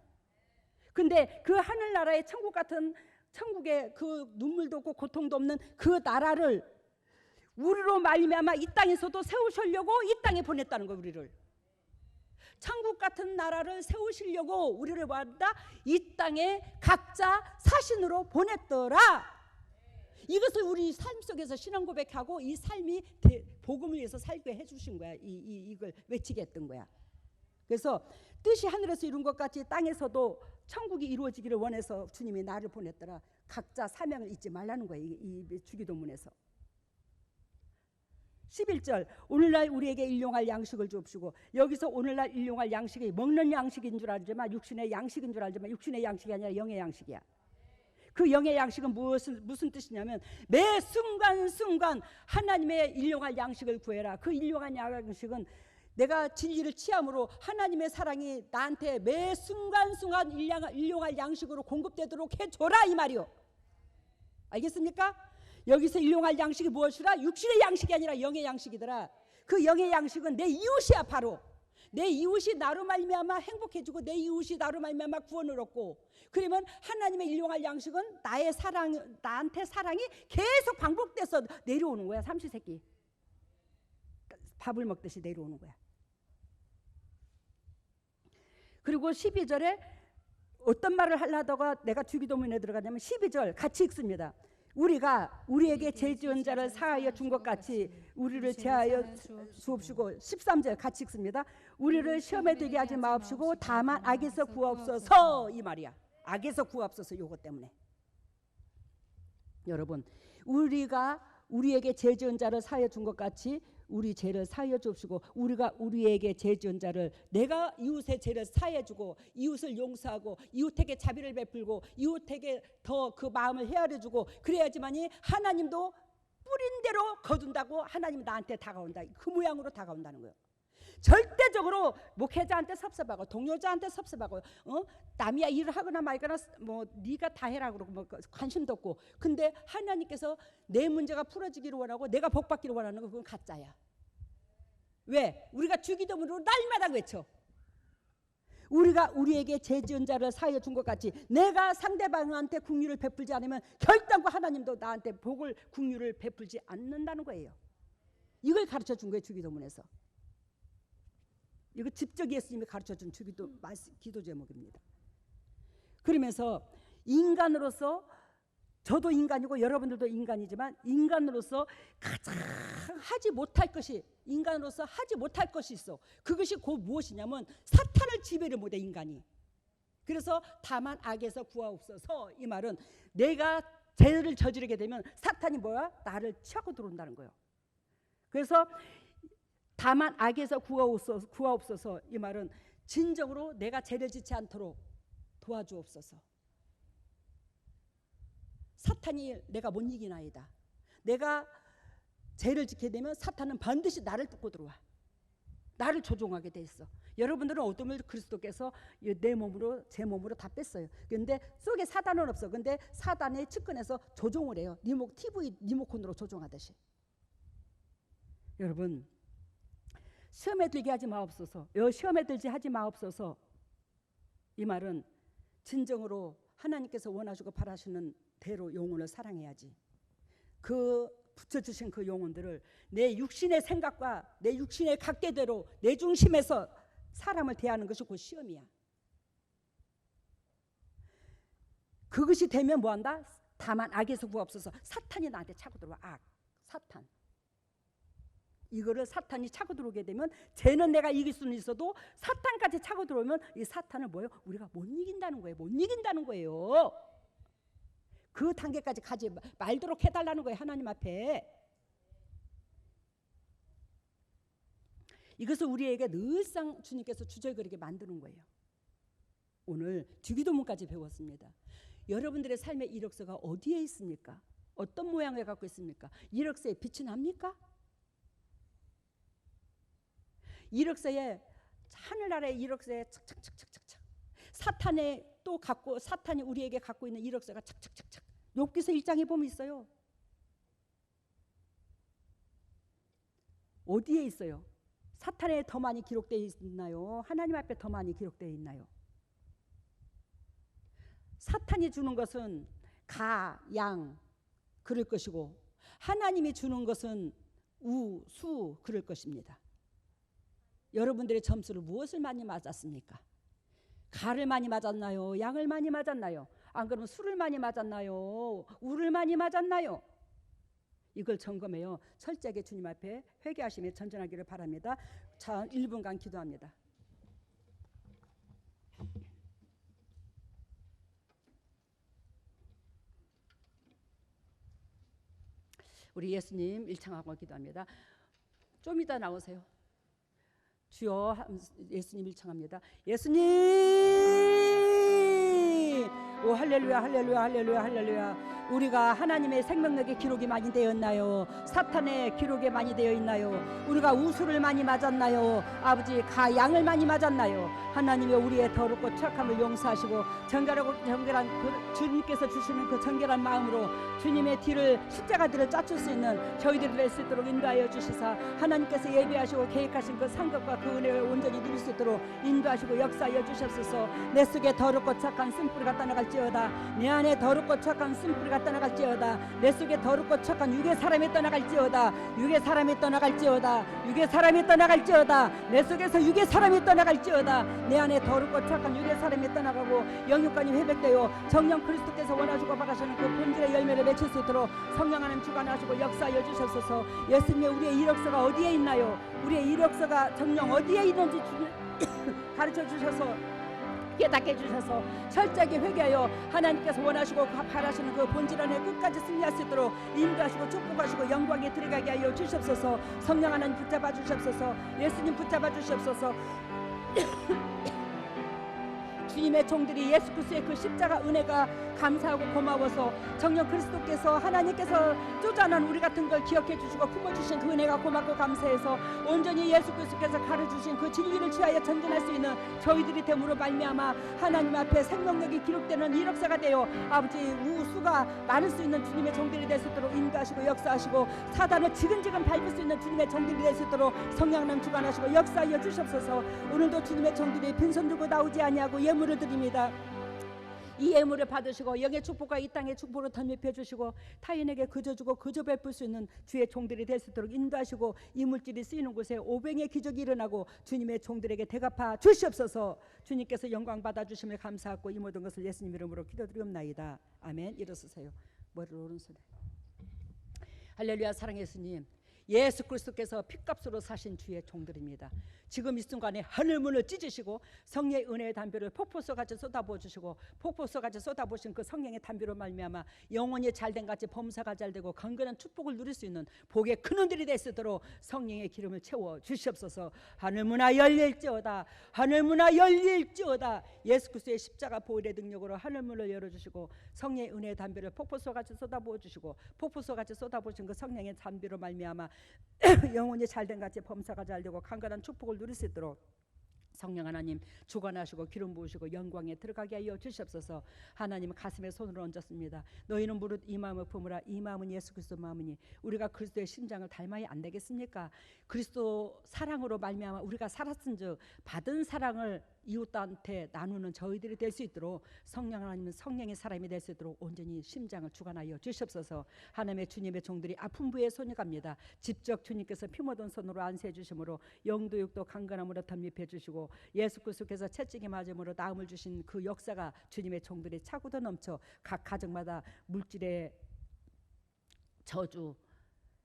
근데 그 하늘나라의 천국 같은 천국의 그 눈물도 없고 고통도 없는 그 나라를 우리로 말미암아 이 땅에서도 세우시려고 이 땅에 보냈다는 거예요. 우리를 천국 같은 나라를 세우시려고 우리를 보았다. 이 땅에 각자 사신으로 보냈더라. 이것을 우리 삶 속에서 신앙 고백하고 이 삶이 복음을 위해서 살게 해주신 거야. 이걸 외치게 했던 거야. 그래서 뜻이 하늘에서 이룬 것 같이 땅에서도 천국이 이루어지기를 원해서 주님이 나를 보냈더라. 각자 사명을 잊지 말라는 거야. 이 주기도문에서 11절 오늘날 우리에게 일용할 양식을 주옵시고. 여기서 오늘날 일용할 양식이 먹는 양식인 줄 알지만 육신의 양식인 줄 알지만 육신의 양식이 아니라 영의 양식이야. 그 영의 양식은 무슨 뜻이냐면 매 순간순간 하나님의 일용할 양식을 구해라. 그 일용할 양식은 내가 진리를 취함으로 하나님의 사랑이 나한테 매 순간순간 일용할 양식으로 공급되도록 해줘라 이 말이요. 알겠습니까? 여기서 일용할 양식이 무엇이라? 육신의 양식이 아니라 영의 양식이더라. 그 영의 양식은 내 이웃이야. 바로 내 이웃이 나로 말미암아 행복해지고 내 이웃이 나로 말미암아 구원을 얻고, 그러면 하나님의 일용할 양식은 나한테 사랑이 계속 반복돼서 내려오는 거야. 삼시세끼 밥을 먹듯이 내려오는 거야. 그리고 12절에 어떤 말을 하려다가 내가 주기도문에 들어가냐면 12절 같이 읽습니다. 우리가 우리에게 죄 지은 자를 사하여 준 것 같이 우리를 제하여 주옵시고, 13절 같이 읽습니다. 우리를 시험에 들게 하지 마옵시고 다만 악에서 구하옵소서. 이 말이야. 악에서 구하옵소서. 요것 때문에 여러분, 우리가 우리에게 죄 지은 자를 사하여 준 것 같이 우리 죄를 사하여 주옵시고, 우리가 우리에게 죄 지은 자를, 내가 이웃의 죄를 사하여 주고 이웃을 용서하고 이웃에게 자비를 베풀고 이웃에게 더 그 마음을 헤아려 주고, 그래야지만이 하나님도 뿌린 대로 거둔다고 하나님 나한테 다가온다. 그 모양으로 다가온다는 거예요. 절대적으로 목회자한테 섭섭하고 동료자한테 섭섭하고 남이야 일을 하거나 말거나 뭐 네가 다 해라 그러고 뭐 관심도 없고, 근데 하나님께서 내 문제가 풀어지기를 원하고 내가 복받기를 원하는 거, 그건 가짜야. 왜? 우리가 주기도문으로 날마다 외쳐. 우리가 우리에게 죄 지은 자를 사하여 준 것 같이 내가 상대방한테 긍휼을 베풀지 않으면 결단코 하나님도 나한테 복을 긍휼을 베풀지 않는다는 거예요. 이걸 가르쳐 준 거예요, 주기도문에서. 이거 직접 예수님이 가르쳐준 기도 제목입니다. 그러면서 인간으로서, 저도 인간이고 여러분들도 인간이지만 인간으로서 가장 하지 못할 것이, 인간으로서 하지 못할 것이 있어. 그것이 곧 무엇이냐면 사탄을 지배를 못해, 인간이. 그래서 다만 악에서 구하옵소서. 이 말은 내가 죄를 저지르게 되면 사탄이 뭐야? 나를 치고 들어온다는 거예요. 그래서 다만 악에서 구하옵소서. 이 말은 진정으로 내가 죄를 짓지 않도록 도와주옵소서. 사탄이 내가 못 이기나이다. 내가 죄를 짓게 되면 사탄은 반드시 나를 뚫고 들어와. 나를 조종하게 돼 있어. 여러분들은 어떤 분 그리스도께서 내 몸으로, 제 몸으로 다 뺐어요. 그런데 속에 사단은 없어. 근데 사단의 측근에서 조종을 해요. TV 리모컨으로 조종하듯이. 여러분, 시험에 들게 하지 마옵소서. 시험에 들지 하지 마옵소서. 이 말은 진정으로 하나님께서 원하시고 바라시는 대로 영혼을 사랑해야지. 그 붙여주신 그 영혼들을 내 육신의 생각과 내 육신의 각계대로 내 중심에서 사람을 대하는 것이 곧 시험이야. 그것이 되면 뭐한다? 다만 악에서 구하옵소서. 사탄이 나한테 차고 들어와. 악, 사탄. 이거를 사탄이 차고 들어오게 되면 죄는 내가 이길 수는 있어도 사탄까지 차고 들어오면 이 사탄을 뭐예요? 우리가 못 이긴다는 거예요. 못 이긴다는 거예요. 그 단계까지 가지 말도록 해달라는 거예요, 하나님 앞에. 이것을 우리에게 늘상 주님께서 주저거리게 만드는 거예요. 오늘 주기도문까지 배웠습니다. 여러분들의 삶의 이력서가 어디에 있습니까? 어떤 모양을 갖고 있습니까? 이력서에 빛이 납니까? 이력서에, 하늘나라의 이력서에 착착착착착, 사탄이 우리에게 갖고 있는 이력서가 착착착착. 욥기서 1장에 보면 있어요. 어디에 있어요? 사탄에 더 많이 기록되어 있나요? 하나님 앞에 더 많이 기록되어 있나요? 사탄이 주는 것은 가, 양 그럴 것이고, 하나님이 주는 것은 우, 수 그럴 것입니다. 여러분들의 점수를 무엇을 많이 맞았습니까? 가를 많이 맞았나요? 양을 많이 맞았나요? 안 그러면 수를 많이 맞았나요? 우를 많이 맞았나요? 이걸 점검해요. 철저하게 주님 앞에 회개하시며 전전하기를 바랍니다. 자, 1분간 기도합니다. 우리 예수님 일창하고 기도합니다. 좀 이따 나오세요. 주여, 예수님 일창합니다. 예수님, 오 할렐루야 할렐루야 할렐루야 할렐루야. 우리가 하나님의 생명력의 기록이 많이 되었나요? 사탄의 기록에 많이 되어 있나요? 우리가 우수를 많이 맞았나요? 아버지 양을 많이 맞았나요? 하나님의 우리의 더럽고 착함을 용서하시고 정결한 주님께서 주시는 그 정결한 마음으로 주님의 뒤를 십자가 뒤를 짜줄 수 있는 저희들이 될 수 있도록 인도하여 주시사 하나님께서 예비하시고 계획하신 그 상급과 그 은혜를 온전히 누릴 수 있도록 인도하시고 역사하여 주시옵소서. 내 속에 더럽고 착한 쓴뿌리가 떠나갈지어다. 내 안에 더럽고 착한 쓴뿌리가 떠나갈지어다. 내 속에 더럽고 착한 육의 사람이 떠나갈지어다. 육의 사람이 떠나갈지어다. 육의 사람이 떠나갈지어다. 내 속에서 육의 사람이 떠나갈지어다. 내 안에 더럽고 착한 육의 사람이 떠나가고 영육간이 회복되어 정령 그리스도께서 원하시고 바라시는 그 본질의 열매를 맺힐 수 있도록 성령 하나님 주관하시고 역사하여 주셔서 예수님의 우리의 이력서가 어디에 있나요? 우리의 이력서가 정령 어디에 있는지 가르쳐 주셔서 깨닫게 해주셔서 철저하게 회개하여 하나님께서 원하시고 바라시는 그 본질 안에 끝까지 승리할 수 있도록 인도하시고 축복하시고 영광에 들어가게 하여 주시옵소서. 성령 하나님 붙잡아 주시옵소서. 예수님 붙잡아 주시옵소서. 주님의 종들이 예수 그리스도의 그 십자가 은혜가 감사하고 고마워서 정녕 그리스도께서 하나님께서 쪼잔한 우리 같은 걸 기억해 주시고 품어주신 그 은혜가 고맙고 감사해서 온전히 예수 그리스도께서 가르쳐주신 그 진리를 취하여 전진할 수 있는 저희들이 됨으로 말미암아 하나님 앞에 생명력이 기록되는 이력서가 되어 아버지 우수가 많을 수 있는 주님의 종들이 될 수 있도록 인도하시고 역사하시고 사단을 지근지근 밟을 수 있는 주님의 종들이 될 수 있도록 성령님 주관하시고 역사하여 주시옵소서. 오늘도 주님의 종들이 빈손 들고 나오지 아니하고 예물을 드립니다. 이 예물을 받으시고 영의 축복과 이 땅의 축복으로 덧입혀 주시고 타인에게 그저 주고 그저 베풀 수 있는 주의 종들이 될 수 있도록 인도하시고 이물질이 쓰이는 곳에 오병의 기적이 일어나고 주님의 종들에게 대갚아 주시옵소서. 주님께서 영광 받아 주심을 감사하고 이 모든 것을 예수님 이름으로 기도드리옵나이다. 아멘. 일어서세요. 머리를 오른손에. 할렐루야. 사랑의 예수님, 예수 그리스도께서 핏값으로 사신 주의 종들입니다. 지금 이 순간에 하늘문을 찢으시고 성령의 은혜의 담비를 폭포수같이 쏟아부어주시고 폭포수같이 쏟아부으신 그 성령의 담비로 말미암아 영원히 잘된 같이 범사가 잘되고 강건한 축복을 누릴 수 있는 복의 근원들이 될 수 있도록 성령의 기름을 채워 주시옵소서. 하늘문아 열릴지어다. 하늘문아 열릴지어다. 예수 그리스도의 십자가 보혈의 능력으로 하늘문을 열어주시고 성령의 은혜의 담비를 폭포수같이 쏟아부어주시고 폭포수같이 쏟아부으신 그 성령의 담비로 말미암아 영원히 잘된 같이 범사가 잘되고 강건한 축복을 누릴 수 있도록 성령 하나님 주관하시고 기름 부으시고 영광에 들어가게 하여 주시옵소서. 하나님 가슴에 손을 얹었습니다. 너희는 무릇 이 마음을 품으라. 이 마음은 예수 그리스도 마음이니 우리가 그리스도의 심장을 닮아야 안 되겠습니까? 그리스도 사랑으로 말미암아 우리가 살았은즉 받은 사랑을 이웃한테 나누는 저희들이 될 수 있도록 성령 하나님은 성령의 사람이 될 수 있도록 온전히 심장을 주관하여 주시옵소서. 하나님의 주님의 종들이 아픈 부에 손이 갑니다. 직접 주님께서 피 묻은 손으로 안수해 주심으로 영도 육도 강건함으로 덧입혀 주시고 예수 그리스도께서 채찍에 맞음으로 나음을 주신 그 역사가 주님의 종들이 차고도 넘쳐 각 가정마다 물질의 저주,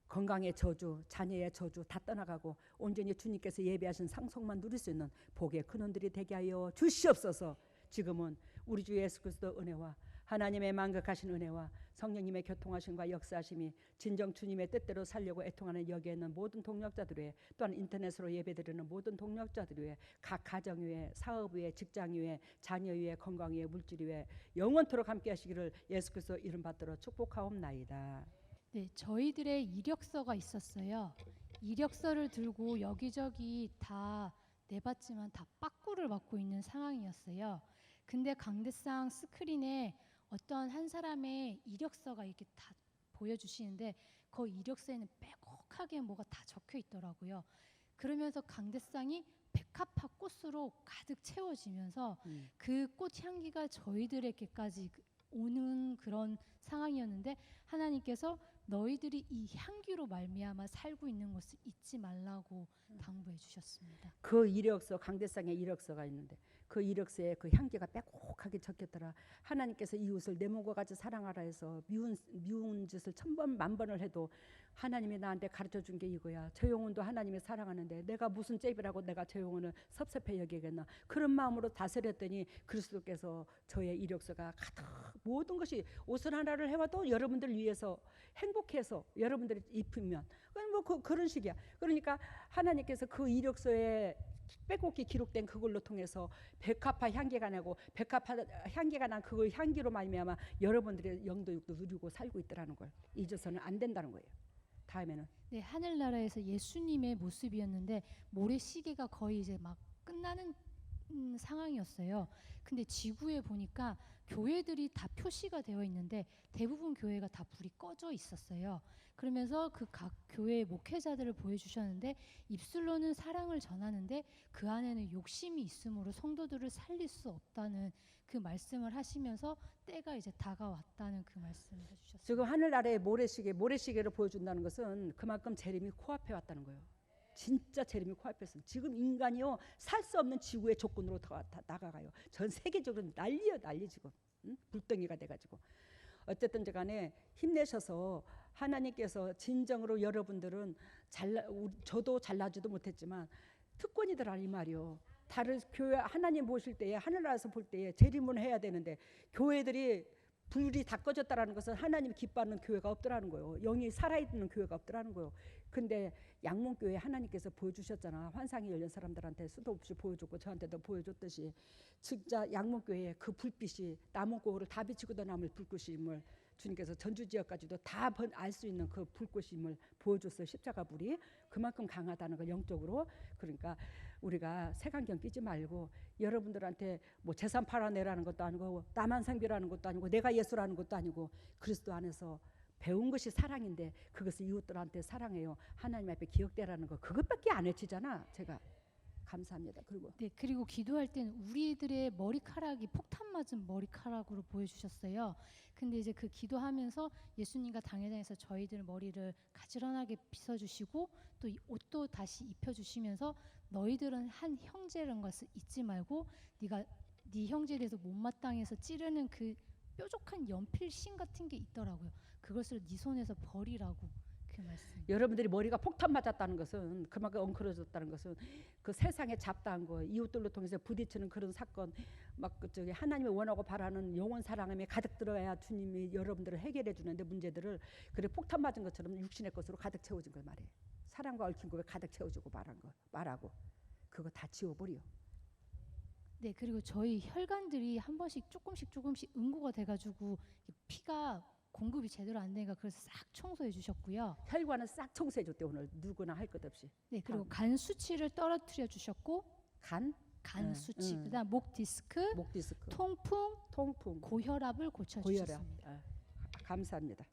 건강의 저주, 자녀의 저주 다 떠나가고 온전히 주님께서 예비하신 상속만 누릴 수 있는 복의 근원들이 되게 하여 주시옵소서. 지금은 우리 주 예수 그리스도 은혜와 하나님의 만극하신 은혜와 성령님의 교통하심과 역사하심이 진정 주님의 뜻대로 살려고 애통하는 여기에 있는 모든 동력자들 위해 또한 인터넷으로 예배드리는 모든 동력자들 위해 각 가정 위에 사업 위에 직장 위에 자녀 위에 건강 위에 물질 위에 영원토록 함께 하시기를 예수 그리스도 이름 받들어 축복하옵나이다. 네, 저희들의 이력서가 있었어요. 이력서를 들고 여기저기 다 내봤지만 다 빠꾸를 맞고 있는 상황이었어요. 근데 강대상 스크린에 어떤 한 사람의 이력서가 이렇게 다 보여주시는데 그 이력서에는 빼곡하게 뭐가 다 적혀 있더라고요. 그러면서 강대상이 백합화 꽃으로 가득 채워지면서 그 꽃 향기가 저희들에게까지 오는 그런 상황이었는데 하나님께서 너희들이 이 향기로 말미암아 살고 있는 것을 잊지 말라고 당부해 주셨습니다. 그 이력서 강대상의 이력서가 있는데 그 이력서에 그 향기가 빼곡하게 적혔더라. 하나님께서 이웃을 내 몸과 같이 사랑하라 해서 미운 짓을 1000번 1000번을 해도 하나님이 나한테 가르쳐 준 게 이거야. 저 영혼도 하나님이 사랑하는데 내가 무슨 잽이라고 내가 저 영혼을 섭섭해 여기겠나. 그런 마음으로 다스렸더니 그리스도께서 저의 이력서가 가득 모든 것이 옷을 하나를 해와도 여러분들 위해서 행복해서 여러분들이 입히면 뭐 그런 식이야. 그러니까 하나님께서 그 이력서에 빼곡히 기록된 그걸로 통해서 백합화 향기가 나고 백합화 향기가 난 그 향기로 말미암아 여러분들의 영도육도 누리고 살고 있더라는 걸 잊어서는 안 된다는 거예요. 다음에는 네, 하늘나라에서 예수님의 모습이었는데 모래시계가 거의 이제 막 끝나는 상황이었어요. 근데 지구에 보니까 교회들이 다 표시가 되어 있는데 대부분 교회가 다 불이 꺼져 있었어요. 그러면서 그 각 교회의 목회자들을 보여주셨는데 입술로는 사랑을 전하는데 그 안에는 욕심이 있으므로 성도들을 살릴 수 없다는 그 말씀을 하시면서 때가 이제 다가왔다는 그 말씀을 해주셨어요. 지금 하늘나라의 모래시계를 보여준다는 것은 그만큼 재림이 코앞에 왔다는 거예요. 진짜 재림이 코앞에 있어요. 지금 인간이요 살 수 없는 지구의 조건으로 나가가요. 전 세계적으로 난리 지금 불덩이가 돼가지고 어쨌든지 간에 힘내셔서 하나님께서 진정으로 여러분들은 저도 잘나지도 못했지만 특권이더라 이 말이요. 다른 교회 하나님 보실 때에 하늘나라에서 볼 때에 재림을 해야 되는데 교회들이 불이 다 꺼졌다라는 것은 하나님 기뻐하는 교회가 없더라는 거예요. 영이 살아있는 교회가 없더라는 거예요. 근데 양문교회 하나님께서 보여주셨잖아. 환상이 열린 사람들한테 수도 없이 보여줬고 저한테도 보여줬듯이 진짜 양문교회에 그 불빛이 남은 고를 다 비추고도 남을 불꽃임을 주님께서 전주지역까지도 다 알 수 있는 그 불꽃임을 보여줬어요. 십자가 불이 그만큼 강하다는 걸 영적으로. 그러니까 우리가 색안경 끼지 말고 여러분들한테 뭐 재산 팔아내라는 것도 아니고 나만 생비라는 것도 아니고 내가 예수라는 것도 아니고 그리스도 안에서 배운 것이 사랑인데 그것을 이웃들한테 사랑해요. 하나님 앞에 기억되라는 거 그것밖에 안 해치잖아. 제가 감사합니다. 그리고 기도할 때는 우리들의 머리카락이 폭탄 맞은 머리카락으로 보여주셨어요. 근데 이제 그 기도하면서 예수님과 당회장에서 저희들 머리를 가지런하게 빗어주시고 또 이 옷도 다시 입혀주시면서 너희들은 한 형제라는 것을 잊지 말고 네가 네 형제에 대해서 못마땅해서 찌르는 그 뾰족한 연필심 같은 게 있더라고요. 그것을 네 손에서 버리라고 그 말씀. 여러분들이 머리가 폭탄 맞았다는 것은 그만큼 엉클어졌다는 것은 그 세상에 잡다한 거 이웃들로 통해서 부딪히는 그런 사건 막 저기 하나님이 원하고 바라는 영원 사랑함에 가득 들어야 주님이 여러분들을 해결해 주는데 문제들을 그래 폭탄 맞은 것처럼 육신의 것으로 가득 채워진 걸 말해. 사랑과 얽힌 거에 가득 채워주고 말하고 그거 다 지워버려. 네, 그리고 저희 혈관들이 한 번씩 조금씩 응고가 돼가지고 피가 공급이 제대로 안 되니까 그래서 싹 청소해 주셨고요. 혈관은 싹 청소해 줬대 오늘 누구나 할 것 없이. 네, 그리고 간 수치를 떨어뜨려 주셨고 간 수치, 그다음 목 디스크, 통풍, 통풍, 고혈압을 고쳐 주셨습니다. 감사합니다.